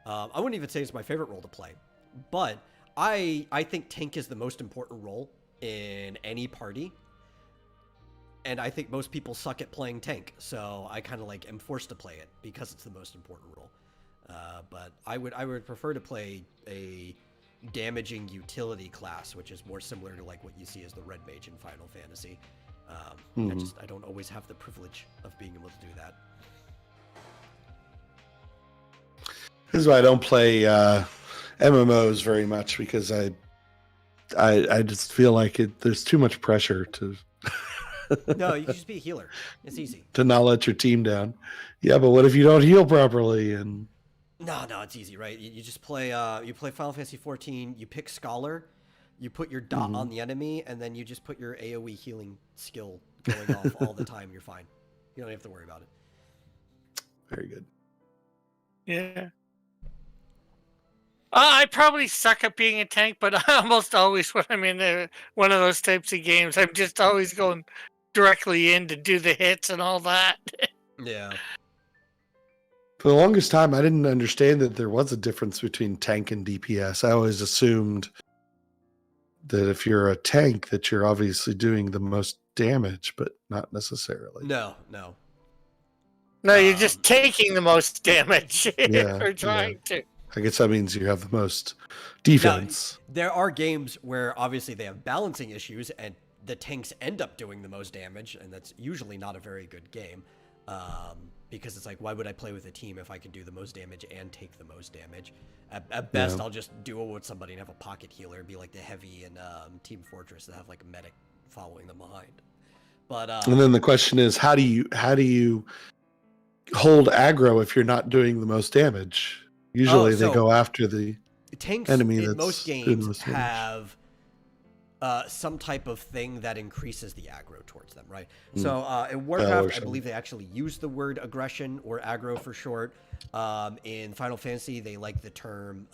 I wouldn't even say it's my favorite role to play, but I think tank is the most important role in any party. And I think most people suck at playing tank, so I kind of like am forced to play it because it's the most important role. But I would prefer to play a damaging utility class, which is more similar to like what you see as the red mage in Final Fantasy. I don't always have the privilege of being able to do that. This is why I don't play MMOs very much, because I just feel like there's too much pressure to No, you can just be a healer. It's easy. To not let your team down. Yeah, but what if you don't heal properly? And No, it's easy, right? You just play Final Fantasy 14, you pick Scholar, you put your dot on the enemy, and then you just put your AoE healing skill going off all the time. You're fine. You don't have to worry about it. very good. Yeah. I probably suck at being a tank, but almost always when I'm in one of those types of games, I'm just always going directly in to do the hits and all that. Yeah. For the longest time, I didn't understand that there was a difference between tank and DPS. I always assumed that if you're a tank, that you're obviously doing the most damage, but not necessarily. No. No, you're just taking the most damage Yeah, or trying to. I guess that means you have the most defense. Now, there are games where obviously they have balancing issues and the tanks end up doing the most damage, and that's usually not a very good game. Because it's like, why would I play with a team if I can do the most damage and take the most damage? At best, I'll just duo with somebody and have a pocket healer, be like the heavy in Team Fortress that have like a medic following them behind. But and then the question is, how do you hold aggro if you're not doing the most damage? Usually they go after the tanks enemy in that's most doing games the most damage. have some type of thing that increases the aggro towards them, right? So in Warcraft, I believe they actually use the word aggression or aggro for short. In Final Fantasy, they like the term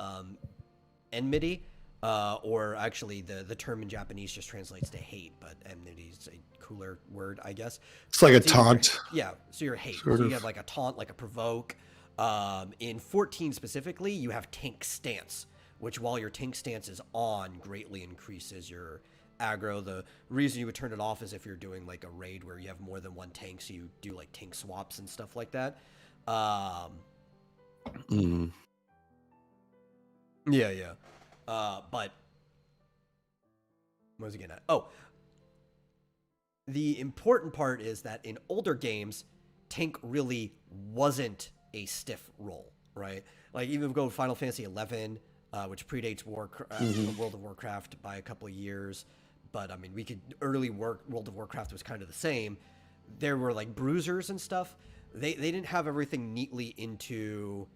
enmity, or actually the term in Japanese just translates to hate, but enmity is a cooler word, I guess. It's like a So you're- taunt. Yeah, so you're hate. Sort So you of. have like a taunt, like a provoke. In 14 specifically, you have tank stance, which while your tank stance is on, greatly increases your aggro. The reason you would turn it off is if you're doing like a raid where you have more than one tank, so you do like tank swaps and stuff like that. Mhm. Yeah. But what was I getting at? Oh, the important part is that in older games, tank really wasn't a stiff role, right? Like even if we go to Final Fantasy 11, which predates World of Warcraft by a couple of years, but I mean, World of Warcraft was kind of the same. There were like bruisers and stuff. They didn't have everything neatly into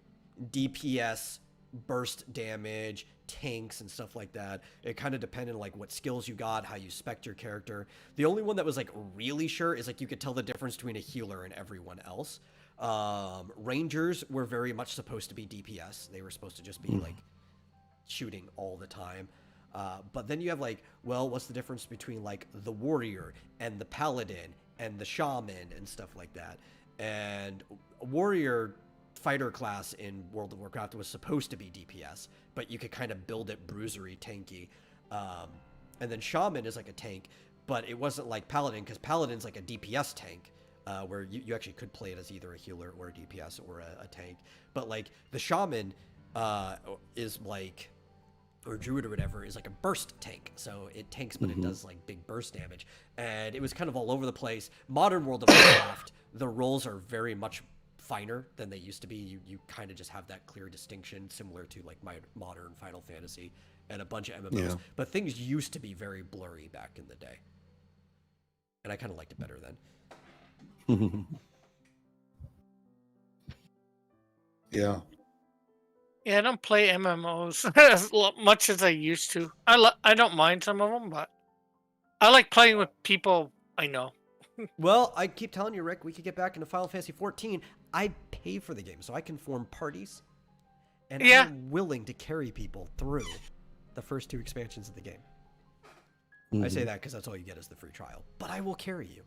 DPS, burst damage, tanks and stuff like that. It kind of depended on like what skills you got, how you spec'd your character. The only one that was like really sure is like you could tell the difference between a healer and everyone else. Rangers were very much supposed to be DPS. They were supposed to just be like shooting all the time. But then you have like, well, what's the difference between like the warrior and the paladin and the shaman and stuff like that? And a warrior fighter class in World of Warcraft was supposed to be DPS, but you could kind of build it bruisery, tanky. And then shaman is like a tank, but it wasn't like paladin, because paladin's like a DPS tank. Where you actually could play it as either a healer or a DPS or a tank. But like the shaman is like, or druid or whatever, is like a burst tank. So it tanks, but it does like big burst damage. And it was kind of all over the place. Modern World of Warcraft, the roles are very much finer than they used to be. You kind of just have that clear distinction, similar to like my modern Final Fantasy and a bunch of MMOs. Yeah. But things used to be very blurry back in the day. And I kind of liked it better then. Yeah. Yeah, I don't play MMOs as much as I used to. I don't mind some of them, but I like playing with people I know. Well, I keep telling you, Rick, we could get back into Final Fantasy 14. I pay for the game, so I can form parties. And Yeah. I'm willing to carry people through the first 2 expansions of the game. I say that because that's all you get is the free trial. But I will carry you.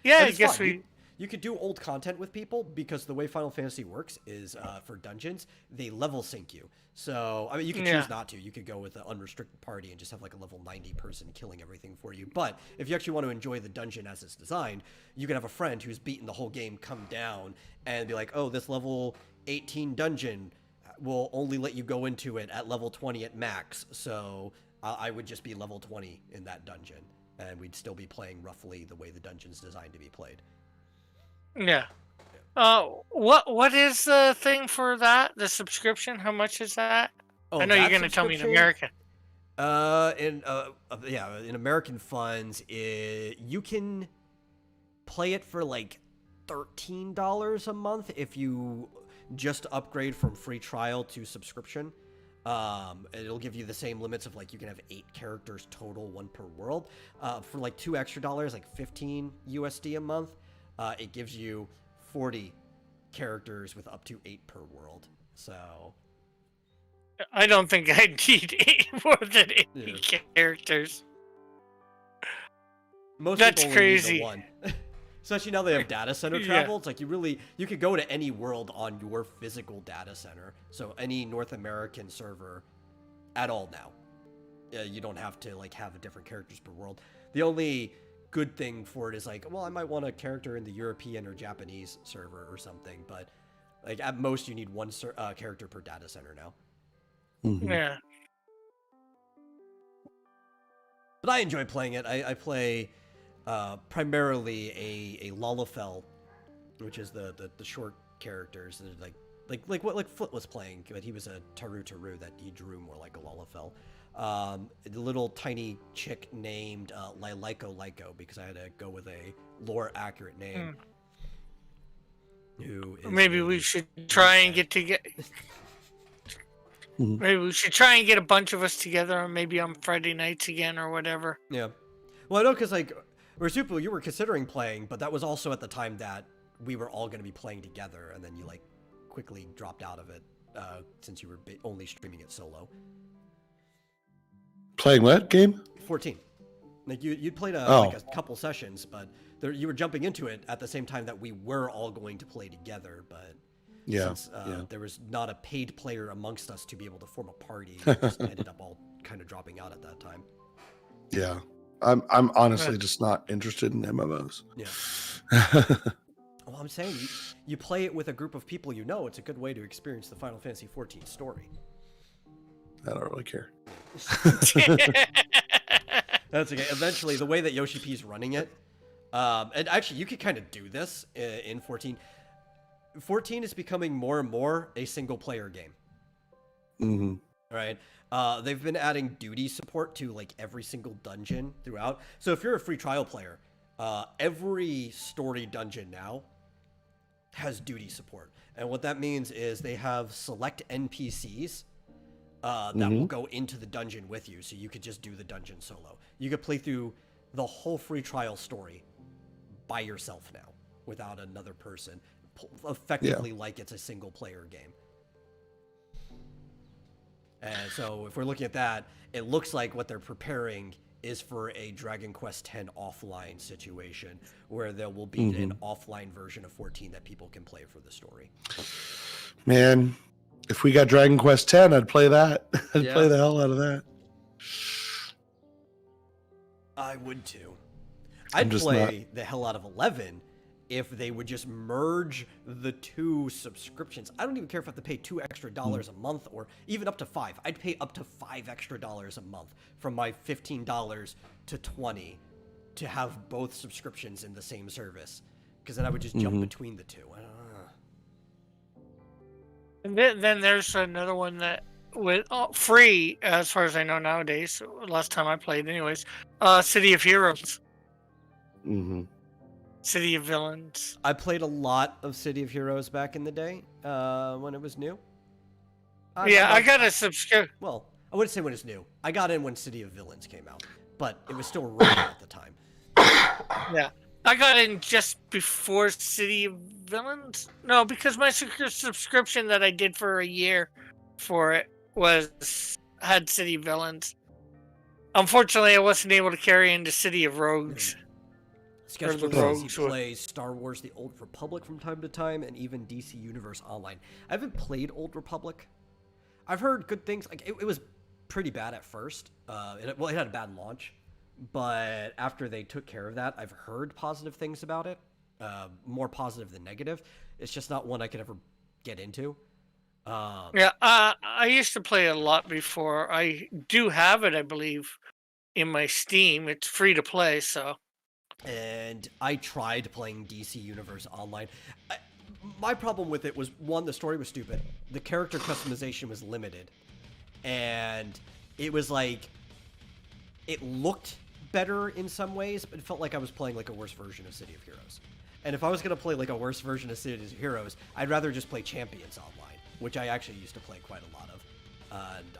Yeah, And I it's guess fun. You could do old content with people because the way Final Fantasy works is for dungeons, they level sync you. So, I mean, you could choose not to. You could go with an unrestricted party and just have like a level 90 person killing everything for you. But if you actually want to enjoy the dungeon as it's designed, you can have a friend who's beaten the whole game come down and be like, oh, this level 18 dungeon will only let you go into it at level 20 at max. So I would just be level 20 in that dungeon. And we'd still be playing roughly the way the dungeon's designed to be played. Yeah. What is the thing for that? The subscription? How much is that? Oh, I know you're that going to tell me in subscription? American. In American funds, you can play it for like $13 a month if you just upgrade from free trial to subscription. It'll give you the same limits of like you can have 8 characters total, 1 per world. For like $2 extra, like 15 USD a month, it gives you 40 characters with up to 8 per world. So I don't think I need more than 80 characters. Most That's people only need the crazy. one. Especially now they have data center travel. It's like you could go to any world on your physical data center. So any North American server at all now. You don't have to like have different characters per world. The only good thing for it is like, well, I might want a character in the European or Japanese server or something, but like at most you need one character per data center now. Mhm. Yeah. But I enjoy playing it. I play primarily a Lullafell, which is the short characters, like what Foot was playing, but he was a Taru that he drew more like a Lullafell. The little tiny chick named Lyco because I had to go with a lore accurate name. Who is Maybe we should try and get together. Mhm. Maybe we should try and get a bunch of us together, maybe on Friday nights again or whatever. Yeah. Well, I know because like Marsupial, you were considering playing, but that was also at the time that we were all going to be playing together, and then you like quickly dropped out of it since you were only streaming it solo. Playing what game? 14. Like you'd played Oh. like a couple sessions, but you were jumping into it at the same time that we were all going to play together. But Yeah. since there was not a paid player amongst us to be able to form a party, we just ended up all kind of dropping out at that time. Yeah. I'm honestly just not interested in MMOs. Yeah. Well, I'm saying you play it with a group of people you know. It's a good way to experience the Final Fantasy XIV story. I don't really care. That's okay. Eventually, the way that Yoshi P's running it, and actually, you could kind of do this in 14. 14 is becoming more and more a single-player game. Hmm. Right? They've been adding duty support to like every single dungeon throughout. So if you're a free trial player, every story dungeon now has duty support, and what that means is they have select NPCs that will go into the dungeon with you, so you could just do the dungeon solo. You could play through the whole free trial story by yourself now, without another person, effectively like it's a single player game. And so if we're looking at that, it looks like what they're preparing is for a Dragon Quest X offline situation, where there will be an offline version of 14 that people can play for the story. Man, if we got Dragon Quest X, I'd play that. I'd Yeah. play the hell out of that. I would too. I'm I'd just play the hell out of 11 if they would just merge the two subscriptions. I don't even care if I have to pay $2 extra a month, or even up to $5. I'd pay up to $5 extra a month from my $15 to $20 to have both subscriptions in the same service, because then I would just jump between the two. I don't know. And then there's another one that with free, as far as I know nowadays. Last time I played, anyways. City of Heroes, Hmm. City of Villains. I played a lot of City of Heroes back in the day when it was new. I got a subscription. Well, I wouldn't say when it's new. I got in when City of Villains came out, but it was still running at the time. Yeah, I got in just before City of Villains. No, because my subscription that I did for a year for it had City of Villains. Unfortunately, I wasn't able to carry into City of Rogues. Sketchbook the says Rogues he were- plays Star Wars: The Old Republic from time to time, and even DC Universe Online. I haven't played Old Republic. I've heard good things. Like it was pretty bad at first. It had a bad launch, but after they took care of that, I've heard positive things about it. More positive than negative. It's just not one I could ever get into. Yeah, I used to play a lot before. I do have it, I believe, in my Steam. It's free to play, so. And I tried playing DC Universe Online. My problem with it was, one, the story was stupid. The character customization was limited. And it was like, it looked better in some ways, but it felt like I was playing like a worse version of City of Heroes. And if I was going to play like a worse version of City of Heroes, I'd rather just play Champions Online, which I actually used to play quite a lot of.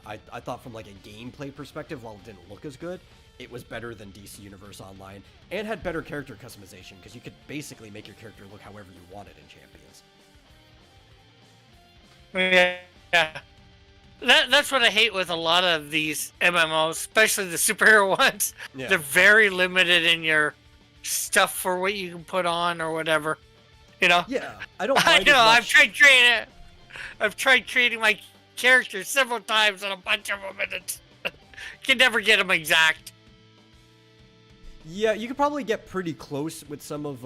And I thought from like a gameplay perspective, while it didn't look as good, it was better than DC Universe Online and had better character customization because you could basically make your character look however you wanted in Champions. Yeah. That's what I hate with a lot of these MMOs, especially the superhero ones. Yeah. They're very limited in your stuff for what you can put on or whatever. You know? Yeah, I don't I mind know, as much. I've tried creating my characters several times on a bunch of them, and it's can never get them exact. Yeah, you could probably get pretty close with some of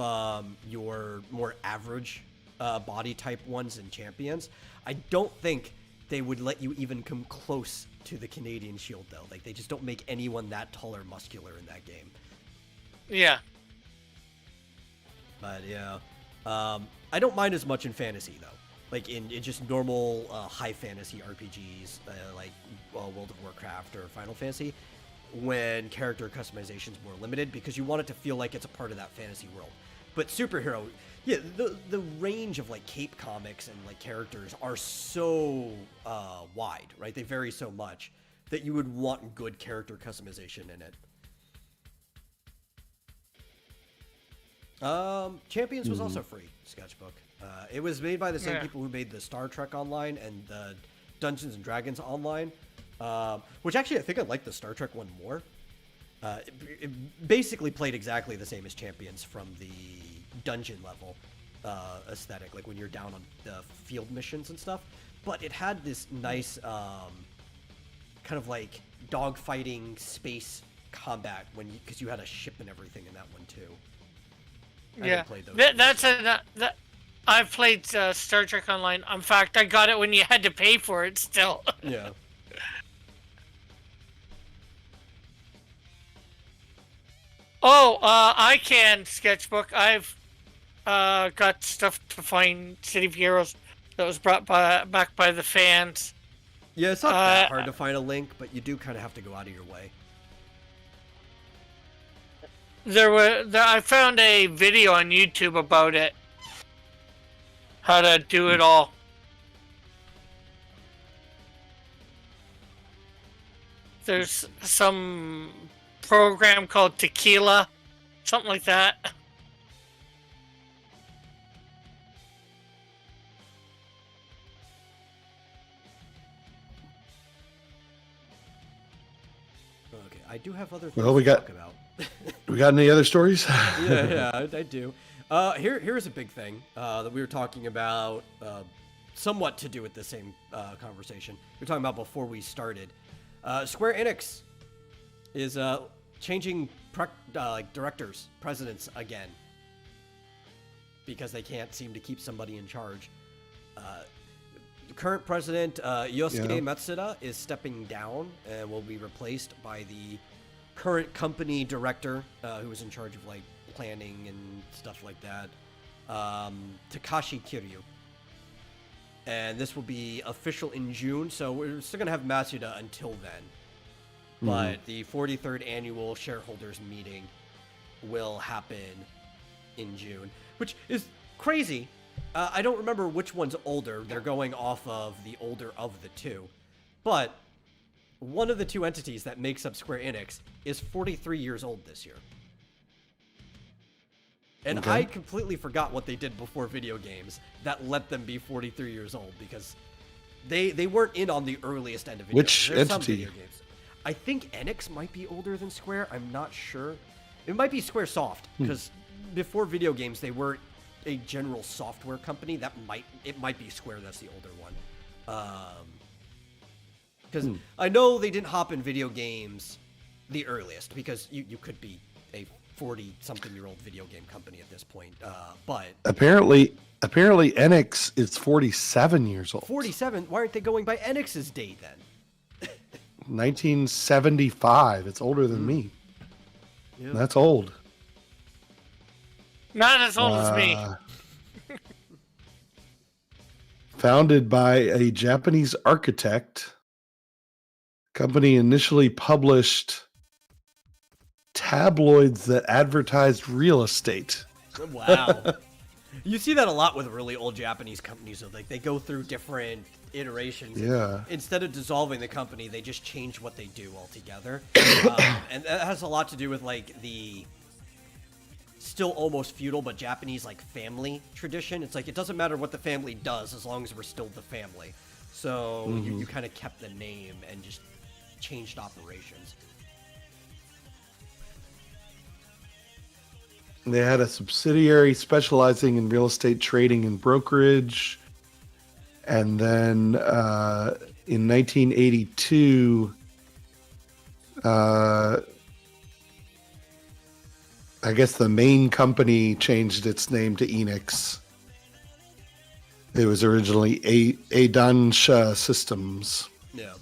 your more average body type ones in Champions. I don't think they would let you even come close to the Canadian Shield, though. Like, they just don't make anyone that tall or muscular in that game. Yeah. But, yeah. I don't mind as much in fantasy, though. Like, in just normal high fantasy RPGs, like World of Warcraft or Final Fantasy, when character customization is more limited, because you want it to feel like it's a part of that fantasy world. But superhero, yeah, the range of like cape comics and like characters are so wide, right? They vary so much that you would want good character customization in it. Champions was also free, Sketchbook. It was made by the same people who made the Star Trek Online and the Dungeons and Dragons Online, which actually I think I like the Star Trek one more. It basically played exactly the same as Champions from the dungeon level aesthetic, like when you're down on the field missions and stuff. But it had this nice kind of like dogfighting space combat because you had a ship and everything in that one too. Yeah, I've played Star Trek Online. In fact, I got it when you had to pay for it still. Yeah. Oh, I can Sketchbook. I've got stuff to find City of Heroes that was brought back by the fans. Yeah, it's not that hard to find a link, but you do kind of have to go out of your way. I found a video on YouTube about it. How to do it all. There's some program called Tequila, something like that. Okay, I do have other things we to got talk about. we got any other stories? yeah, I do. Here's a big thing that we were talking about, somewhat to do with the same conversation we were talking about before we started. Square Enix is changing directors, presidents again, because they can't seem to keep somebody in charge. The current president, Yosuke Matsuda, is stepping down and will be replaced by the current company director, who was in charge of like planning and stuff like that, Takashi Kiryu. And this will be official in June, so we're still gonna have Matsuda until then. But the 43rd annual shareholders meeting will happen in June, which is crazy. I don't remember which one's older. They're going off of the older of the two. But one of the two entities that makes up Square Enix is 43 years old this year. And I completely forgot what they did before video games that let them be 43 years old, because they weren't in on the earliest end of video Which games. There's some entity? video games. I think Enix might be older than Square. I'm not sure. It might be Squaresoft, because before video games, they were a general software company. It might be Square that's the older one. Because I know they didn't hop in video games the earliest, because you could be a 40-something-year-old video game company at this point. But Apparently Enix is 47 years old. 47? Why aren't they going by Enix's date then? 1975. It's older than me. Yeah. That's old. Not as old as me. Founded by a Japanese architect. Company initially published tabloids that advertised real estate. Wow. You see that a lot with really old Japanese companies. So like they go through different iterations. Yeah. Instead of dissolving the company, they just change what they do altogether. And that has a lot to do with like the still almost feudal but Japanese like family tradition. It's like it doesn't matter what the family does as long as we're still the family. So you kind of kept the name and just changed operations. They had a subsidiary specializing in real estate trading and brokerage. And then in 1982, I guess the main company changed its name to Enix. It was originally Eidansha Systems. Yeah.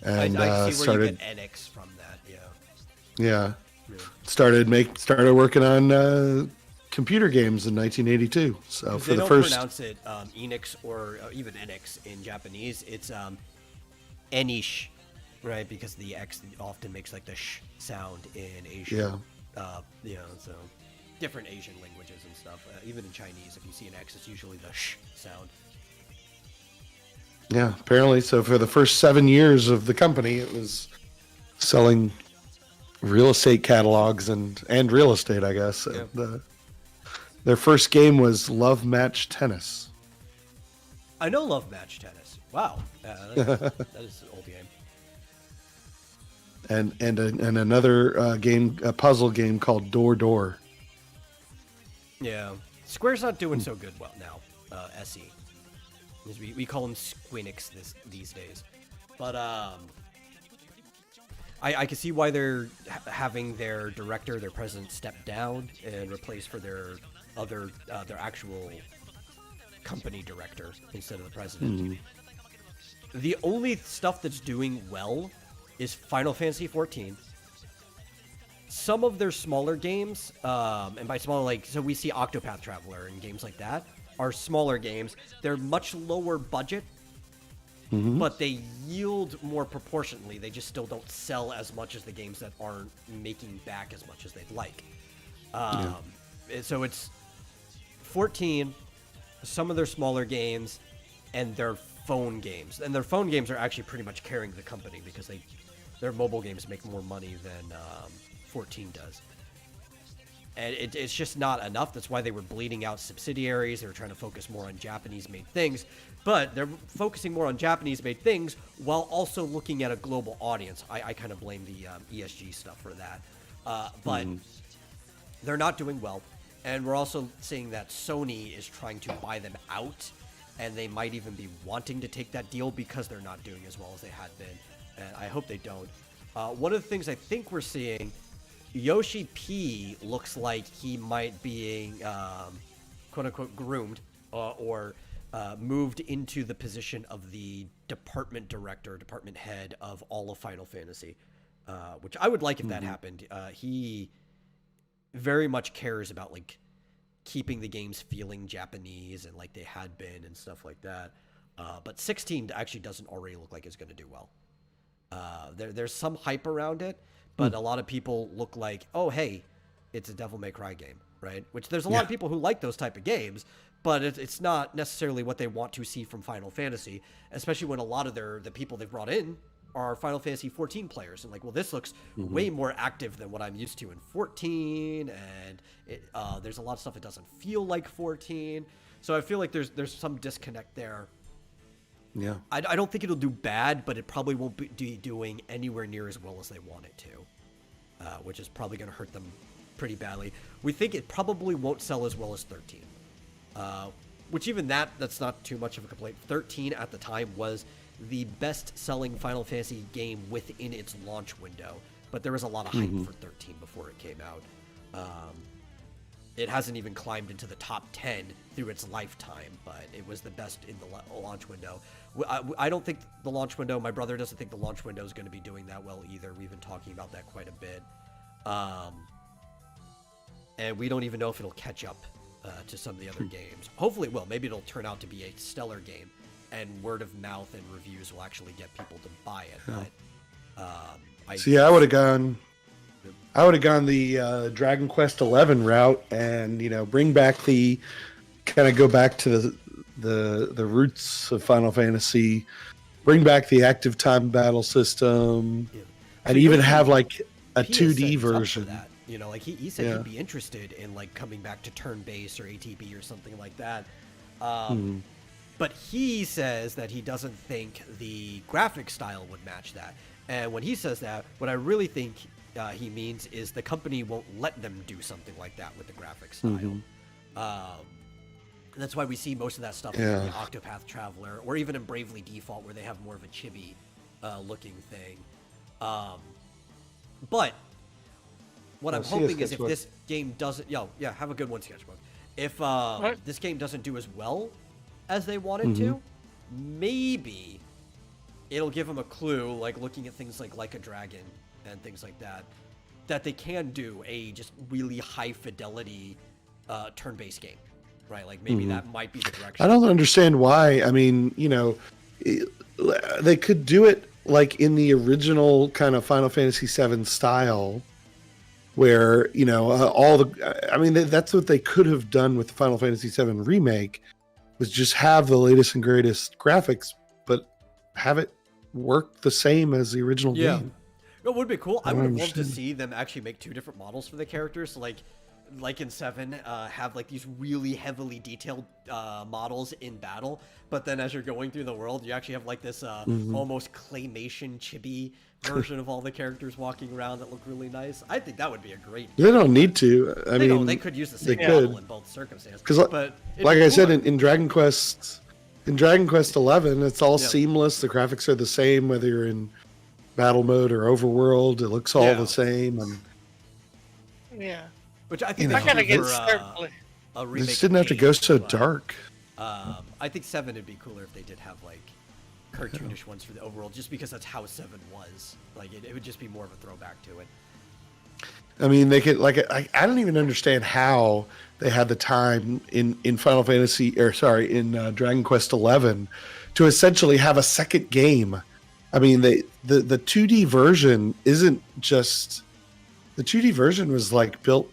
And I see where started, you get Enix from that, yeah. yeah, started working on computer games in 1982. So for they the don't first, pronounce it Enix or even Enix in Japanese. It's Enish, right? Because the X often makes like the sh sound in Asian. yeah, So different Asian languages and stuff. Even in Chinese, if you see an X, it's usually the sh sound. yeah, apparently. So for the first 7 years of the company, it was selling real estate catalogs and real estate, I guess. Yeah. Their first game was Love Match Tennis. I know Love Match Tennis. Wow, that is an old game. And another game, a puzzle game called Door Door. Yeah, Square's not doing so good now. SE, we call them Squeenix these days, but I can see why they're having their director, their president, step down and replace for their actual company director instead of the president. The only stuff that's doing well is Final Fantasy XIV. Some of their smaller games, and by smaller, like, so we see Octopath Traveler and games like that, are smaller games. They're much lower budget, but they yield more proportionately. They just still don't sell as much as the games that aren't making back as much as they'd like. So it's 14, some of their smaller games, and their phone games. And their phone games are actually pretty much carrying the company because their mobile games make more money than 14 does. And it's just not enough. That's why they were bleeding out subsidiaries. They were trying to focus more on Japanese-made things. But they're focusing more on Japanese-made things while also looking at a global audience. I kind of blame the ESG stuff for that. But they're not doing well. And we're also seeing that Sony is trying to buy them out. And they might even be wanting to take that deal because they're not doing as well as they had been. And I hope they don't. One of the things I think we're seeing, Yoshi P looks like he might be quote-unquote groomed or moved into the position of the department director, department head of all of Final Fantasy, which I would like if that happened. He very much cares about like keeping the games feeling Japanese and like they had been and stuff like that. But 16 actually doesn't already look like it's going to do well. There's some hype around it, but a lot of people look like, oh, hey, it's a Devil May Cry game, right? Which there's a lot of people who like those type of games, but it's not necessarily what they want to see from Final Fantasy, especially when a lot of the people they've brought in are Final Fantasy 14 players. And like, well, this looks way more active than what I'm used to in 14, and there's a lot of stuff that doesn't feel like 14. So I feel like there's some disconnect there. Yeah. I don't think it'll do bad, but it probably won't be doing anywhere near as well as they want it to, which is probably going to hurt them pretty badly. We think it probably won't sell as well as 13, which even that's not too much of a complaint. 13 at the time was the best-selling Final Fantasy game within its launch window, but there was a lot of hype for 13 before it came out. It hasn't even climbed into the top 10 through its lifetime, but it was the best in the launch window. I don't think the launch window, my brother doesn't think the launch window is going to be doing that well either. We've been talking about that quite a bit. And we don't even know if it'll catch up to some of the other games. Hopefully it will. Maybe it'll turn out to be a stellar game, and word of mouth and reviews will actually get people to buy it. But I would have gone I would have gone the Dragon Quest XI route, and bring back go back to the roots of Final Fantasy, bring back the active time battle system, Yeah. and So even Yoshi have like a P has 2D said he's up for version. that. Like he said Yeah. he'd be interested in like coming back to turn-based or ATB or something like that. Hmm. But he says that he doesn't think the graphic style would match that. And when he says that, what I really think he means is the company won't let them do something like that with the graphic style. That's why we see most of that stuff in Yeah. the Octopath Traveler, or even in Bravely Default, where they have more of a chibi looking thing. But what I'm see a hoping is if sketchbook. this game doesn't, have a good one, Sketchbook. If this game doesn't do as well as they want it to, maybe it'll give them a clue, like looking at things like a Dragon and things like that, that they can do a just really high fidelity turn-based game, right? Like maybe that might be the direction. I don't understand why. I mean, they could do it like in the original kind of Final Fantasy VII style, where that's what they could have done with the Final Fantasy VII remake, was just have the latest and greatest graphics, but have it work the same as the original Yeah. game. It would be cool. I I would don't have loved to understand. see them actually make two different models for the characters. So like in 7, have like these really heavily detailed models in battle, but then as you're going through the world, you actually have like this almost claymation chibi version of all the characters walking around that look really nice. I think that would be a great. They don't need to. I They mean, don't. They could use the same they model could. in both circumstances. Because, but it'd like be I said, cooler. in Dragon Quest, XI, it's all Yeah. seamless. The graphics are the same whether you're in battle mode or overworld. It looks all Yeah. the same, and Yeah. Which I think You they know. I gotta should get do for, started. a they remake. just of didn't have to 8, go so but, dark. I think 7 would be cooler if they did have like cartoonish ones for the overworld, just because that's how 7 was. Like it would just be more of a throwback to it. I mean, they could I don't even understand how they had the time in Final Fantasy, or sorry, in Dragon Quest XI, to essentially have a second game. I mean, the 2D version isn't just the 2D version was like built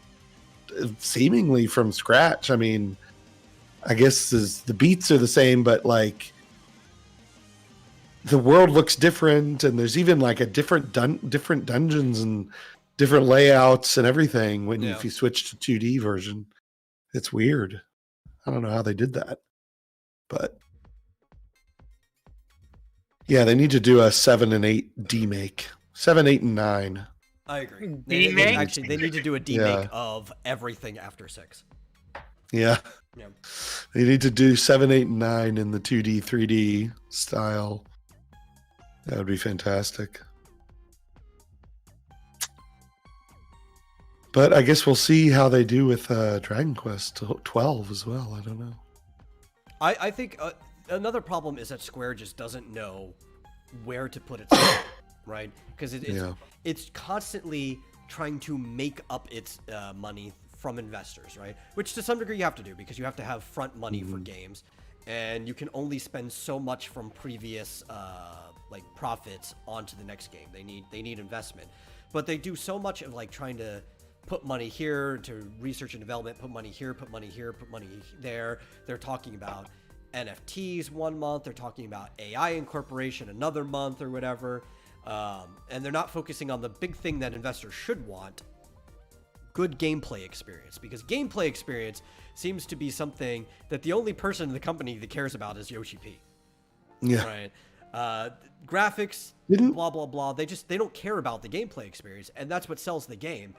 seemingly from scratch. I mean, I guess the beats are the same, but like the world looks different, and there's even like a different dungeons and different layouts and everything when Yeah. if you switch to 2D version. It's weird. I don't know how they did that, but yeah, they need to do a 7 and 8 demake. 7, 8, and 9. I agree. Demake? Actually, they need to do a demake of everything after 6. Yeah, Yeah. they need to do 7, 8, and 9 in the 2D, 3D style. That would be fantastic. But I guess we'll see how they do with Dragon Quest 12 as well. I don't know. I think another problem is that Square just doesn't know where to put its money, right? Because it's constantly trying to make up its money from investors, right? Which to some degree you have to do, because you have to have front money for games, and you can only spend so much from previous like profits onto the next game. They need investment, but they do so much of like trying to put money here to research and development, put money here, put money here, put money there. They're talking about NFTs one month, they're talking about AI incorporation another month or whatever, and they're not focusing on the big thing that investors should want: good gameplay experience. Because gameplay experience seems to be something that the only person in the company that cares about is Yoshi P. Yeah. Right. Graphics, Didn't- blah blah blah. They don't care about the gameplay experience, and that's what sells the game.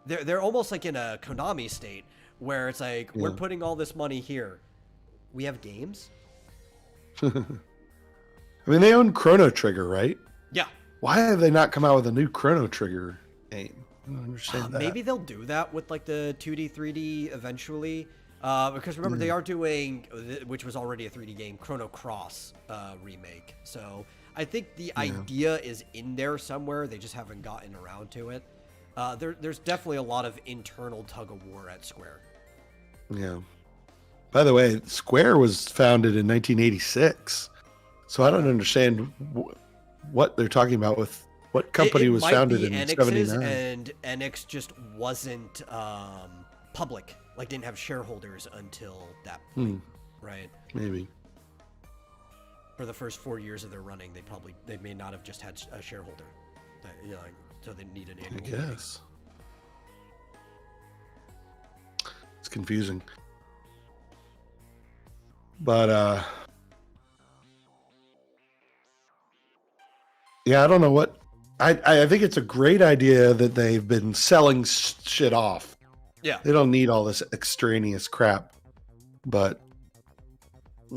They're almost like in a Konami state where it's like, we're putting all this money here. We have games. I mean, they own Chrono Trigger, right? Yeah. Why have they not come out with a new Chrono Trigger game? I don't understand that. Maybe they'll do that with like the 2D, 3D eventually. Because remember, they are doing, which was already a 3D game, Chrono Cross remake. So I think the idea is in there somewhere. They just haven't gotten around to it. There's definitely a lot of internal tug of war at Square. Yeah. By the way, Square was founded in 1986, so I don't understand what they're talking about with What company It was might founded be in Enix's, 79? and Enix just wasn't public, like didn't have shareholders until that point, right? Maybe. For the first 4 years of their running, they may not have just had a shareholder, like, so they need an I annual meeting. guess. It's confusing. But yeah, I don't know what. I think it's a great idea that they've been selling shit off. Yeah. They don't need all this extraneous crap. But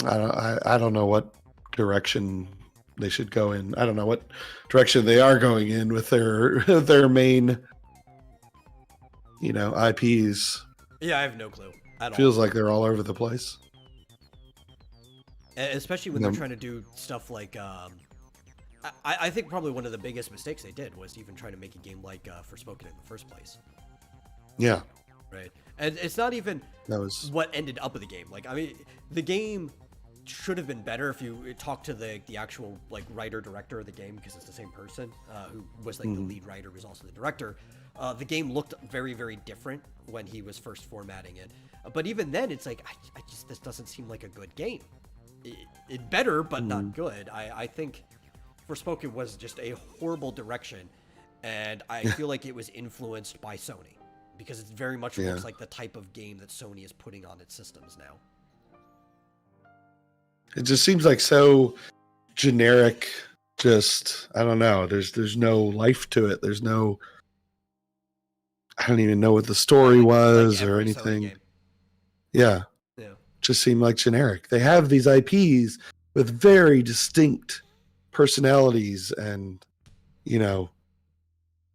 I don't know what direction they should go in. I don't know what direction they are going in with their main, IPs. Yeah, I have no clue at all. Feels like they're all over the place. Especially when they're trying to do stuff like I think probably one of the biggest mistakes they did was even trying to make a game like Forspoken in the first place. Yeah. Right. And it's not even That was what ended up with the game. Like, I mean, the game should have been better if you talk to the actual like writer director of the game, because it's the same person who was like the lead writer, was also the director. The game looked very, very different when he was first formatting it. But even then, it's like, this doesn't seem like a good game. It better, but not good. I think Forspoken was just a horrible direction, and I feel like it was influenced by Sony, because it very much looks like the type of game that Sony is putting on its systems now. It just seems like so generic. Just, I don't know. There's no life to it. There's no. I don't even know what the story was or anything. Yeah. Just seemed like generic. They have these IPs with very distinct personalities and, they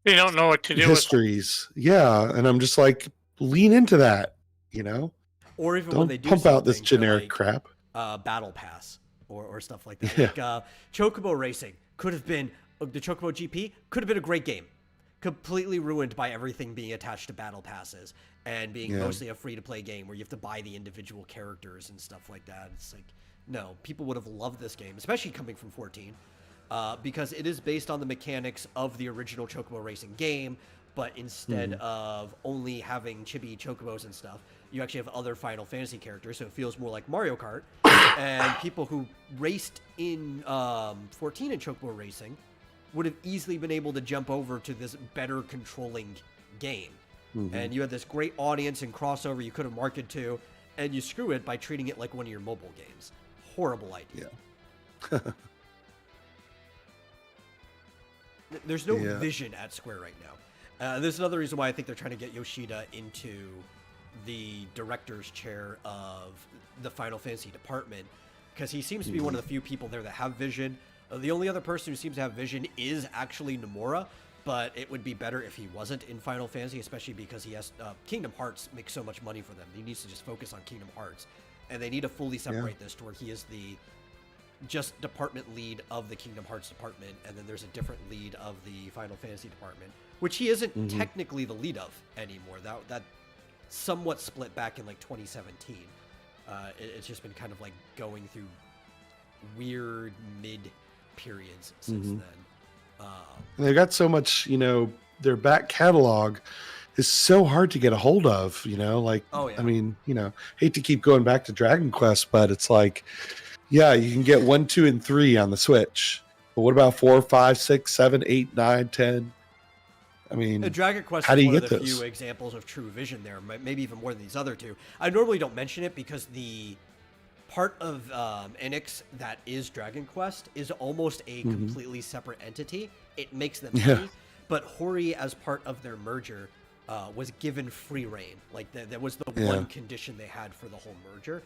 don't know what to do histories. Yeah. And I'm just like, lean into that, Or even don't when they do pump out this something generic like, crap. Battle Pass or stuff like that. Yeah. Like Chocobo Racing could have been, the Chocobo GP could have been a great game. Completely ruined by everything being attached to battle passes and being mostly a free-to-play game where you have to buy the individual characters and stuff like that. It's like, no, people would have loved this game, especially coming from 14, because it is based on the mechanics of the original Chocobo Racing game, but instead of only having chibi chocobos and stuff, you actually have other Final Fantasy characters, so it feels more like Mario Kart. And people who raced in 14 in Chocobo Racing would have easily been able to jump over to this better controlling game. And you had this great audience and crossover you could have marketed to, and you screw it by treating it like one of your mobile games. Horrible idea. Yeah. There's no vision at Square right now. There's another reason why I think they're trying to get Yoshida into the director's chair of the Final Fantasy department, because he seems to be one of the few people there that have vision. The only other person who seems to have vision is actually Nomura, but it would be better if he wasn't in Final Fantasy, especially because he has Kingdom Hearts makes so much money for them. He needs to just focus on Kingdom Hearts, and they need to fully separate this to where he is the just department lead of the Kingdom Hearts department, and then there's a different lead of the Final Fantasy department, which he isn't technically the lead of anymore. That somewhat split back in like 2017. It's just been kind of like going through weird mid periods since then. They've got so much, their back catalog is so hard to get a hold of, I mean, hate to keep going back to Dragon Quest, but it's like, yeah, you can get 1, 2, and 3 on the Switch. But what about 4, 5, 6, 7, 8, 9, 10? I mean, Dragon Quest how do is you one get of the those? few examples of true vision there, maybe even more than these other two. I normally don't mention it because the part of Enix that is Dragon Quest is almost a completely separate entity. It makes them money, but Hori, as part of their merger, was given free reign. Like that was the one condition they had for the whole merger.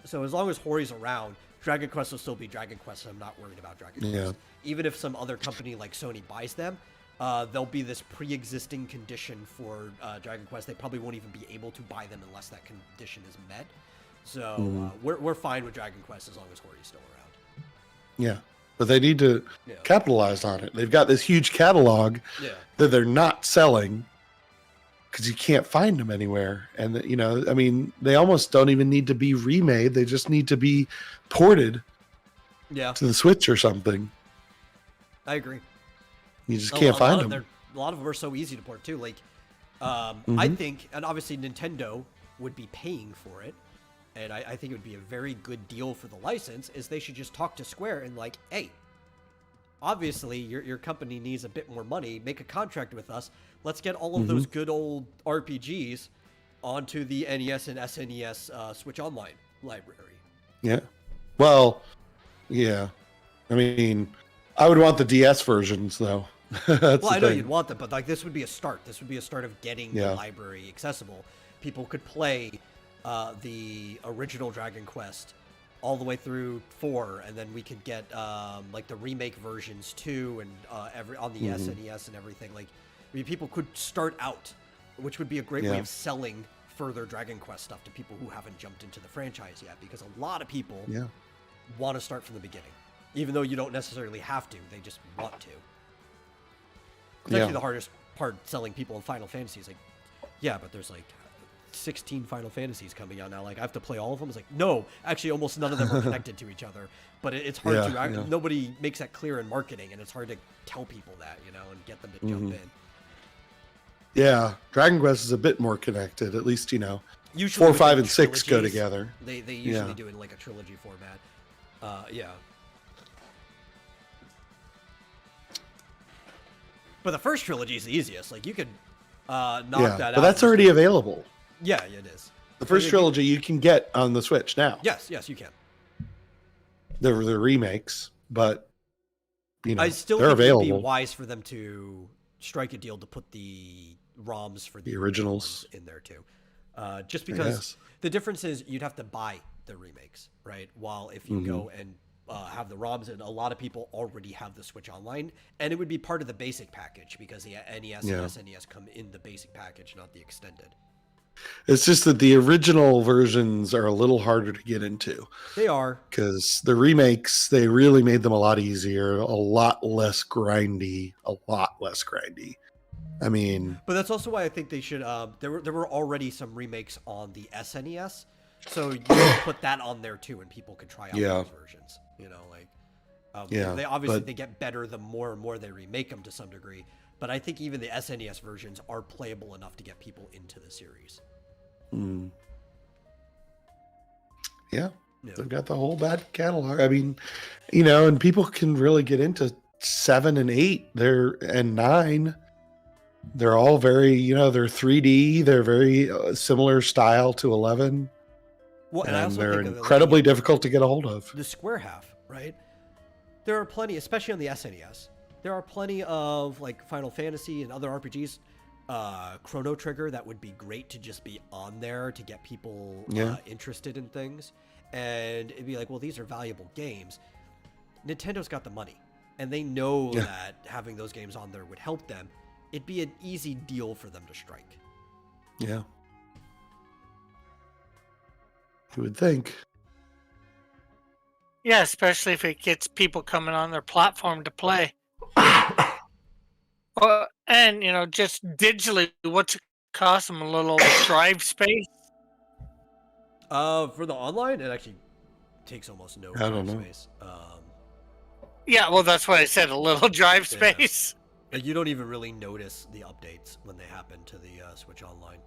So as long as Hori's around, Dragon Quest will still be Dragon Quest, and I'm not worried about Dragon Quest. Even if some other company like Sony buys them, there'll be this pre-existing condition for Dragon Quest. They probably won't even be able to buy them unless that condition is met. So we're fine with Dragon Quest as long as Hori's still around. Yeah, but they need to capitalize on it. They've got this huge catalog that they're not selling because you can't find them anywhere. And, I mean, they almost don't even need to be remade. They just need to be ported to the Switch or something. I agree. You just can't find them. A lot of them are so easy to port too. Like, I Mhm. think, and obviously Nintendo would be paying for it, and I think it would be a very good deal for the license. Is they should just talk to Square and like, hey, obviously your company needs a bit more money. Make a contract with us. Let's get all of those good old RPGs onto the NES and SNES Switch Online library. Yeah. Well, yeah. I mean, I would want the DS versions though. That's Well, the I know thing. you'd want them, but like this would be a start. This would be a start of getting the library accessible. People could play the original Dragon Quest all the way through 4, and then we could get like the remake versions too, and on the SNES and everything. Like, I mean, people could start out, which would be a great way of selling further Dragon Quest stuff to people who haven't jumped into the franchise yet, because a lot of people want to start from the beginning, even though you don't necessarily have to. They just want to. It's actually the hardest part selling people in Final Fantasy. Is like, yeah, but there's like 16 Final Fantasies coming out now. Like, I have to play all of them. It's like, no, actually, almost none of them are connected to each other. But it's hard to. Nobody makes that clear in marketing, and it's hard to tell people that, and get them to jump in. Yeah, Dragon Quest is a bit more connected. At least Usually 4, 5, and within 6 go trilogies, together. They usually do it in like a trilogy format. Yeah. But the first trilogy is the easiest. Like, you could knock that out. But that's already available. Yeah, it is. The first trilogy you can get on the Switch now. Yes, you can. The remakes, but I still they're think available. it'd be wise for them to strike a deal to put the ROMs for the originals in there too. Just because the difference is you'd have to buy the remakes, right? While if you go and have the ROMs, and a lot of people already have the Switch Online, and it would be part of the basic package because the NES and SNES come in the basic package, not the extended. It's just that the original versions are a little harder to get into. They are. Because the remakes, they really made them a lot easier, a lot less grindy. I mean... But that's also why I think they should... There were already some remakes on the SNES, so you can put that on there too, and people could try out those versions. They obviously they get better the more and more they remake them to some degree. But I think even the SNES versions are playable enough to get people into the series. Yeah, they've got the whole back catalog. I mean, and people can really get into 7 and 8 and 9. They're all very, they're 3D. They're very similar style to 11. Well, and I also they're think incredibly difficult to get a hold of. The Square half, right? There are plenty, especially on the SNES. There are plenty of like Final Fantasy and other RPGs, Chrono Trigger, that would be great to just be on there to get people interested in things. And it'd be like, well, these are valuable games. Nintendo's got the money, and they know that having those games on there would help them. It'd be an easy deal for them to strike. Yeah. You would think. Yeah, especially if it gets people coming on their platform to play. And, just digitally, what's it cost them? A little drive space? For the online, it actually takes almost no drive space. Yeah, well, that's what I said, a little drive space. Like, you don't even really notice the updates when they happen to the Switch Online.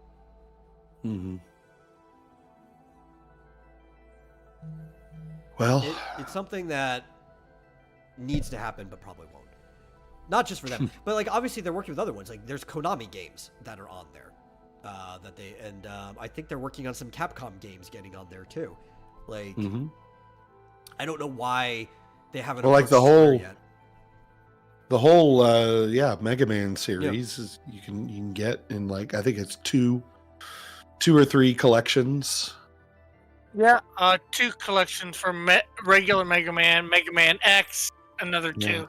Well, it's something that needs to happen, but probably won't. Not just for them, but like obviously they're working with other ones. Like there's Konami games that are on there, I think they're working on some Capcom games getting on there too. Like, I don't know why they haven't. Well, like the whole yet. Mega Man series is you can get in, like, I think it's two or three collections. Yeah, 2 collections for regular Mega Man X, another 2.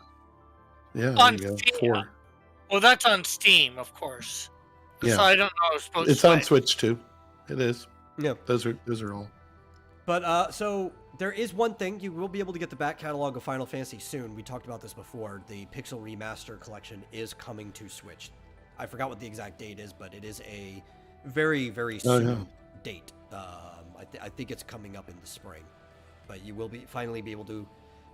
Yeah, on there you go. Steam. 4. Well, that's on Steam, of course. Yeah. So I don't know. It's on Switch too. It is. Yeah, those are all. But so there is one thing, you will be able to get the back catalog of Final Fantasy soon. We talked about this before. The Pixel Remaster collection is coming to Switch. I forgot what the exact date is, but it is a very, very soon date. I think it's coming up in the spring, but you will finally be able to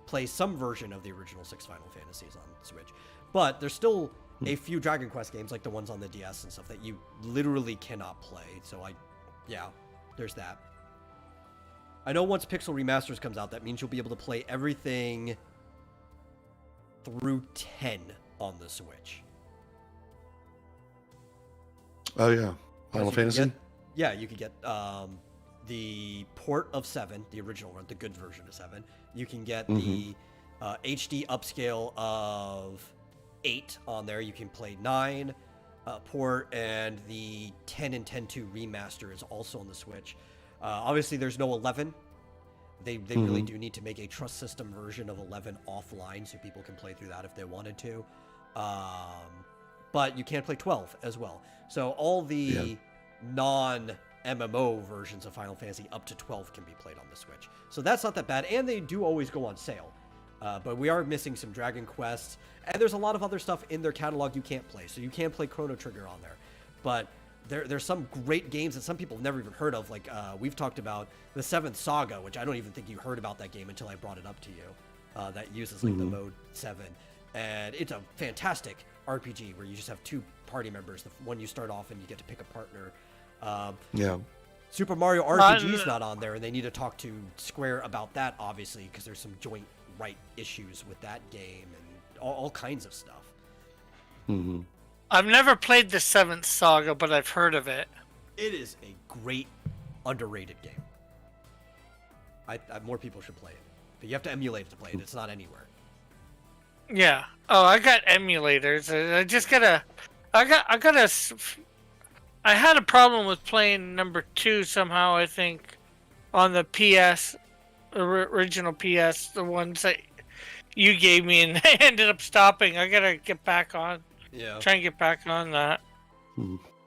play some version of the original 6 Final Fantasies on Switch. But there's still a few Dragon Quest games like the ones on the DS and stuff that you literally cannot play. So there's that. I know once Pixel Remasters comes out, that means you'll be able to play everything through 10 on the Switch. Oh yeah, Final Fantasy. You could get the port of 7, the original one, the good version of 7. You can get the HD upscale of 8 on there. You can play 9 port, and the 10 and 10.2 remaster is also on the Switch. Obviously, there's no 11. They really do need to make a trust system version of 11 offline so people can play through that if they wanted to. But you can play 12 as well. So all the non-MMO versions of Final Fantasy up to 12 can be played on the Switch. So that's not that bad, and they do always go on sale. But we are missing some Dragon Quests, and there's a lot of other stuff in their catalog you can't play. So you can play Chrono Trigger on there. But there's some great games that some people have never even heard of. Like we've talked about the 7th Saga, which I don't even think you heard about that game until I brought it up to you. That uses like the mode 7. And it's a fantastic RPG where you just have 2 party members. The one you start off and you get to pick a partner. Super Mario RPG is not on there, and they need to talk to Square about that, obviously, because there's some joint right issues with that game and all kinds of stuff. I've never played the 7th Saga, but I've heard of it. It is a great, underrated game. More people should play it, but you have to emulate it to play it. It's not anywhere. Yeah. Oh, I got emulators. I just gotta. I had a problem with playing number 2 somehow. I think on the PS, original PS, the ones that you gave me, and I ended up stopping. I gotta get back on. Yeah. Try and get back on that.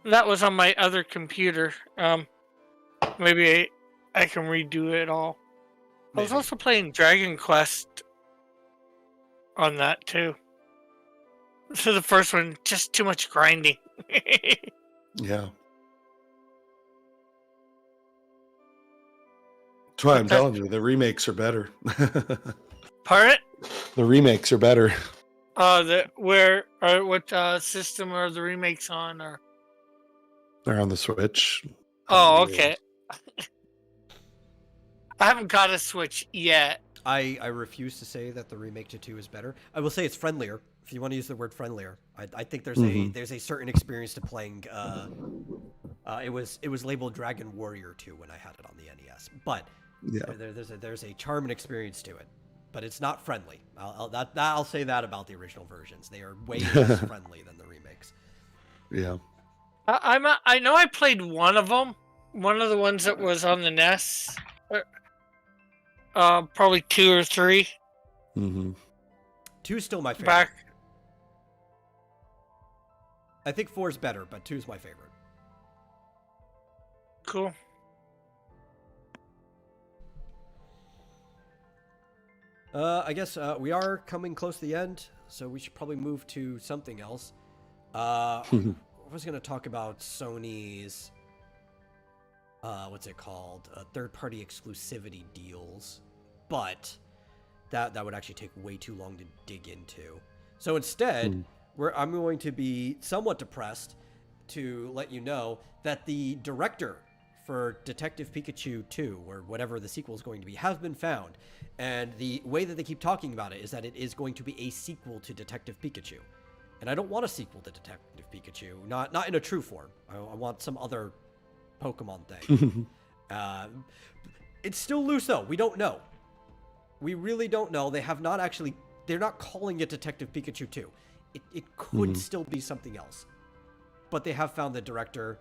That was on my other computer. Maybe I can redo it all. Maybe. I was also playing Dragon Quest on that too. So the first one, just too much grinding. Yeah. That's why I'm telling you, the remakes are better. Pardon? The remakes are better. What system are the remakes on? Or They're on the Switch. oh, okay. I haven't got a Switch yet. I refuse to say that the remake to 2 is better. I will say it's friendlier. If you want to use the word friendlier, I think there's a certain experience to playing. It was labeled Dragon Warrior 2 when I had it on the NES, but there's a charm and experience to it. But it's not friendly. I'll say that about the original versions. They are way less friendly than the remakes. Yeah. I know I played one of them. One of the ones that was on the NES. Probably 2 or 3. 2 is still my favorite. I think 4 is better, but 2 is my favorite. Cool. I guess we are coming close to the end, so we should probably move to something else. I was going to talk about Sony's, what's it called? Third-party exclusivity deals, but that would actually take way too long to dig into. So instead, I'm going to be somewhat depressed to let you know that the director for Detective Pikachu 2, or whatever the sequel is going to be, has been found. And the way that they keep talking about it is that it is going to be a sequel to Detective Pikachu. And I don't want a sequel to Detective Pikachu, not in a true form. I want some other Pokemon thing. It's still loose, though. We don't know. We really don't know. They're not calling it Detective Pikachu 2. It could still be something else. But they have found the director,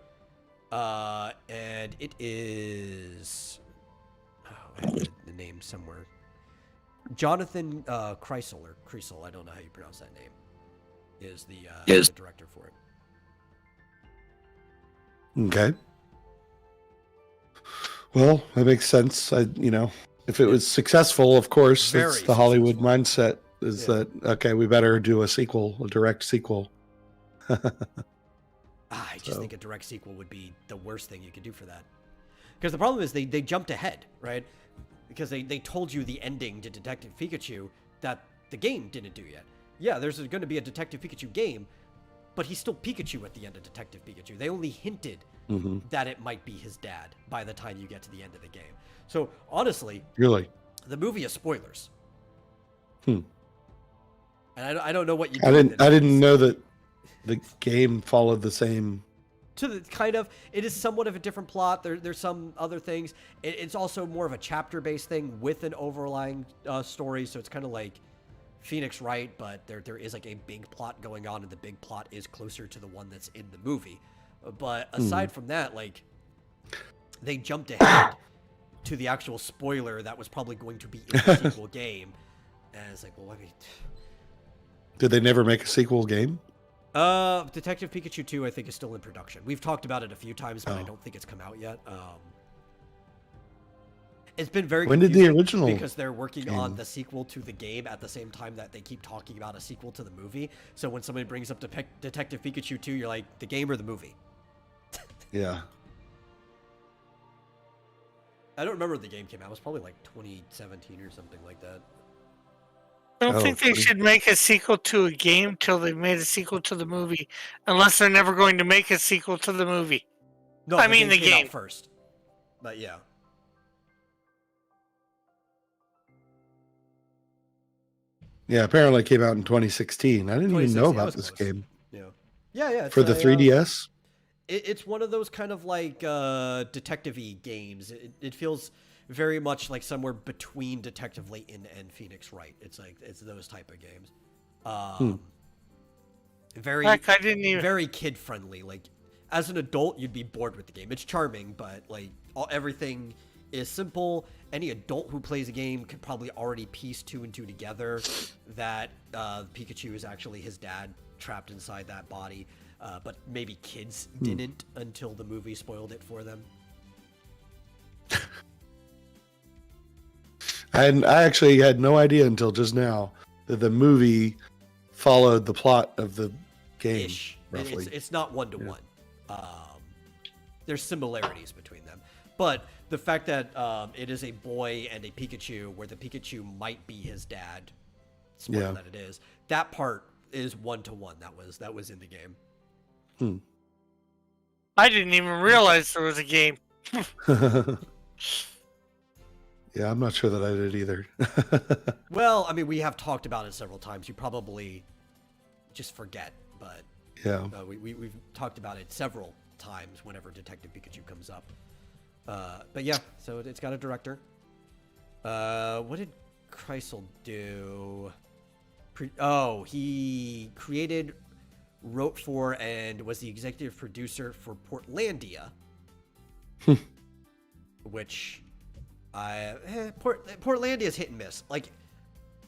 and it is... Oh, I have the name somewhere. Jonathan Kreisel, or Kreisel, I don't know how you pronounce that name, is the director for it. Okay. Well, that makes sense. If it was successful, of course, Very that's the Hollywood successful. mindset. Is that okay? We better do a direct sequel. I just think a direct sequel would be the worst thing you could do for that. Because the problem is they jumped ahead, right? Because they told you the ending to Detective Pikachu that the game didn't do yet. yeah, there's going to be a Detective Pikachu game, but he's still Pikachu at the end of Detective Pikachu. They only hinted that it might be his dad by the time you get to the end of the game. So honestly, Really? the movie is spoilers. Hmm. And I don't know what you. I didn't know that the game followed the same. To the kind of, it is somewhat of a different plot. There's some other things. It's also more of a chapter-based thing with an overlying story. So it's kind of like Phoenix Wright, but there is like a big plot going on, and the big plot is closer to the one that's in the movie. But aside from that, like, they jumped ahead to the actual spoiler that was probably going to be in the sequel game. And it's like, well, I mean, Did they never make a sequel game? Detective Pikachu 2, I think, is still in production. We've talked about it a few times, but I don't think it's come out yet. It's been very When did the confusing original because they're working game? on the sequel to the game at the same time that they keep talking about a sequel to the movie. So when somebody brings up Detective Pikachu 2, you're like, the game or the movie? Yeah. I don't remember when the game came out. It was probably like 2017 or something like that. I don't Oh, think they should make a sequel to a game till they've made a sequel to the movie, unless they're never going to make a sequel to the movie. No, I mean the came out game. first. But yeah. Yeah, apparently it came out in 2016. I didn't even know 2016, that about was this close. game. Yeah. Yeah. For the 3DS? It's one of those kind of like detective-y games. It feels very much like somewhere between Detective Layton and Phoenix Wright. It's those type of games. Very Heck, I didn't even. very kid-friendly. Like, as an adult, you'd be bored with the game. It's charming, but like everything is simple. Any adult who plays a game could probably already piece two and two together that Pikachu is actually his dad trapped inside that body. But maybe kids didn't until the movie spoiled it for them. And I actually had no idea until just now that the movie followed the plot of the game. Ish. Roughly. It's not one-to-one. There's similarities between them. But the fact that it is a boy and a Pikachu, where the Pikachu might be his dad, spoiler that it is, that part is one-to-one. That was in the game. I didn't even realize there was a game. Yeah, I'm not sure that I did either. Well, I mean, we have talked about it several times. You probably just forget, but Yeah. we've talked about it several times whenever Detective Pikachu comes up. But yeah, so it's got a director. What did Kreisel do? He created, wrote for, and was the executive producer for Portlandia, which Portlandia is hit and miss. Like,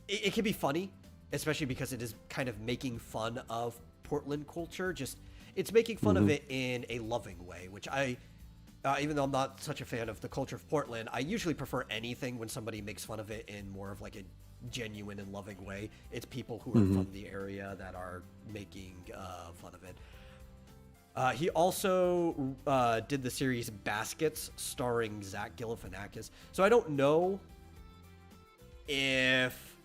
it can be funny, especially because it is kind of making fun of Portland culture. Just, it's making fun of it in a loving way, which I, even though I'm not such a fan of the culture of Portland, I usually prefer anything when somebody makes fun of it in more of like a genuine and loving way. It's people who are from the area that are making fun of it. He also did the series Baskets, starring Zach Galifianakis. So I don't know if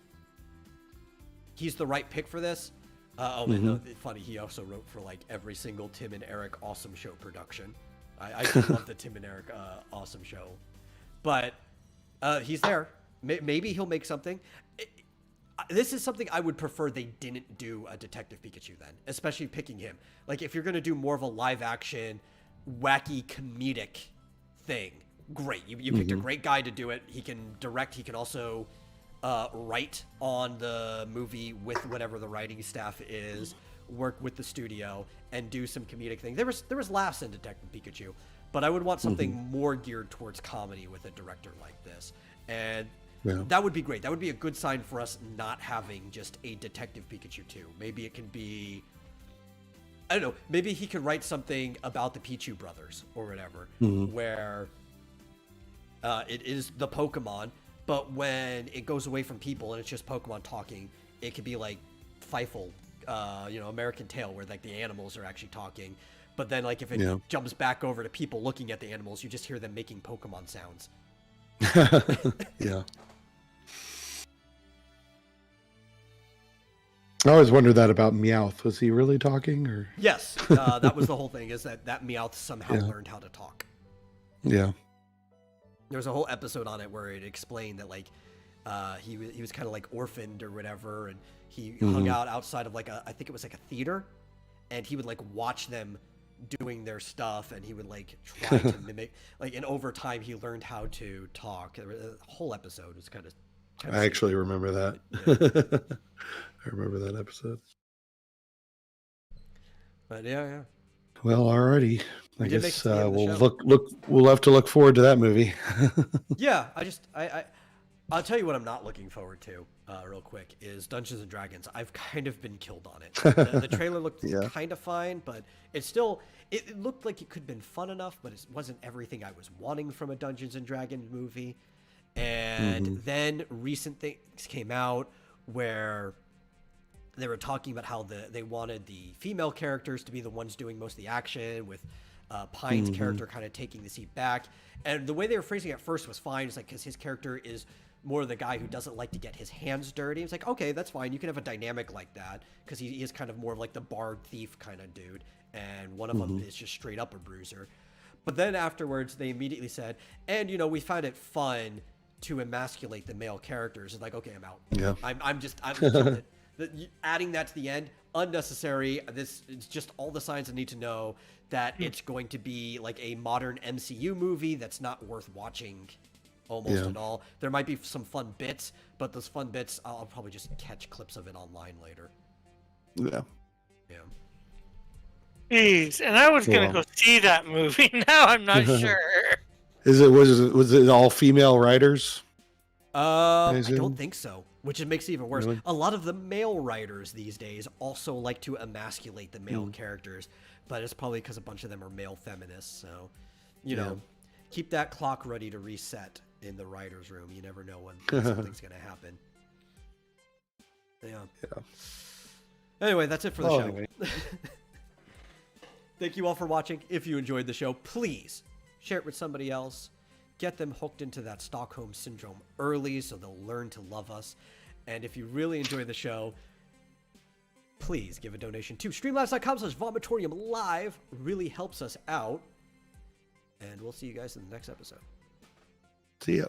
he's the right pick for this. And no, funny, he also wrote for like every single Tim and Eric Awesome Show production. I do love the Tim and Eric Awesome Show. But he's there. Maybe he'll make something. This is something I would prefer they didn't do a Detective Pikachu then, especially picking him. Like, if you're going to do more of a live action, wacky, comedic thing, great. You picked a great guy to do it. He can direct. He can also write on the movie with whatever the writing staff is, work with the studio, and do some comedic thing. There was laughs in Detective Pikachu, but I would want something more geared towards comedy with a director like this. And that would be great. That would be a good sign for us not having just a Detective Pikachu 2. Maybe it can be, I don't know, maybe he could write something about the Pichu brothers or whatever, where it is the Pokemon, but when it goes away from people and it's just Pokemon talking, it could be like Feifel, American Tail, where like the animals are actually talking. But then like if it jumps back over to people looking at the animals, you just hear them making Pokemon sounds. Yeah. I always wondered that about Meowth. Was he really talking, or? Yes, that was the whole thing. Is that Meowth somehow Yeah. learned how to talk? Yeah. There was a whole episode on it where it explained that like he was kind of like orphaned or whatever, and he hung out outside of like I think it was like a theater, and he would like watch them doing their stuff, and he would like try to mimic like, and over time he learned how to talk. The whole episode was kind of I actually remember that. I remember that episode. But yeah. Well, alrighty. I We did make it guess to the end of the we'll show. we'll have to look forward to that movie. Yeah, I'll tell you what I'm not looking forward to, real quick, is Dungeons and Dragons. I've kind of been killed on it. The trailer looked kind of fine, but it looked like it could have been fun enough, but it wasn't everything I was wanting from a Dungeons and Dragons movie. And then recent things came out where they were talking about how they wanted the female characters to be the ones doing most of the action, with Pine's character kind of taking the seat back. And the way they were phrasing it at first was fine. It's like, because his character is more the guy who doesn't like to get his hands dirty. It's like, okay, that's fine. You can have a dynamic like that, because he is kind of more of like the bard thief kind of dude. And one of them is just straight up a bruiser. But then afterwards, they immediately said, and, we found it fun to emasculate the male characters. It's like, okay, I'm out. Yeah. I'm killing it. Adding that to the end, unnecessary. This it's just all the signs I need to know that it's going to be like a modern MCU movie that's not worth watching almost at all. There might be some fun bits, but those fun bits, I'll probably just catch clips of it online later. Yeah. Yeah. Jeez, and I was gonna go see that movie. Now I'm not sure. Was it all female writers? I don't think so, which it makes it even worse. Really? A lot of the male writers these days also like to emasculate the male characters, but it's probably because a bunch of them are male feminists. So, you know, keep that clock ready to reset in the writer's room. You never know when something's going to happen. Yeah. Anyway, that's it for the show. Anyway. Thank you all for watching. If you enjoyed the show, please share it with somebody else. Get them hooked into that Stockholm Syndrome early so they'll learn to love us. And if you really enjoy the show, please give a donation to streamlabs.com/vomitorium live. Really helps us out. And we'll see you guys in the next episode. See ya.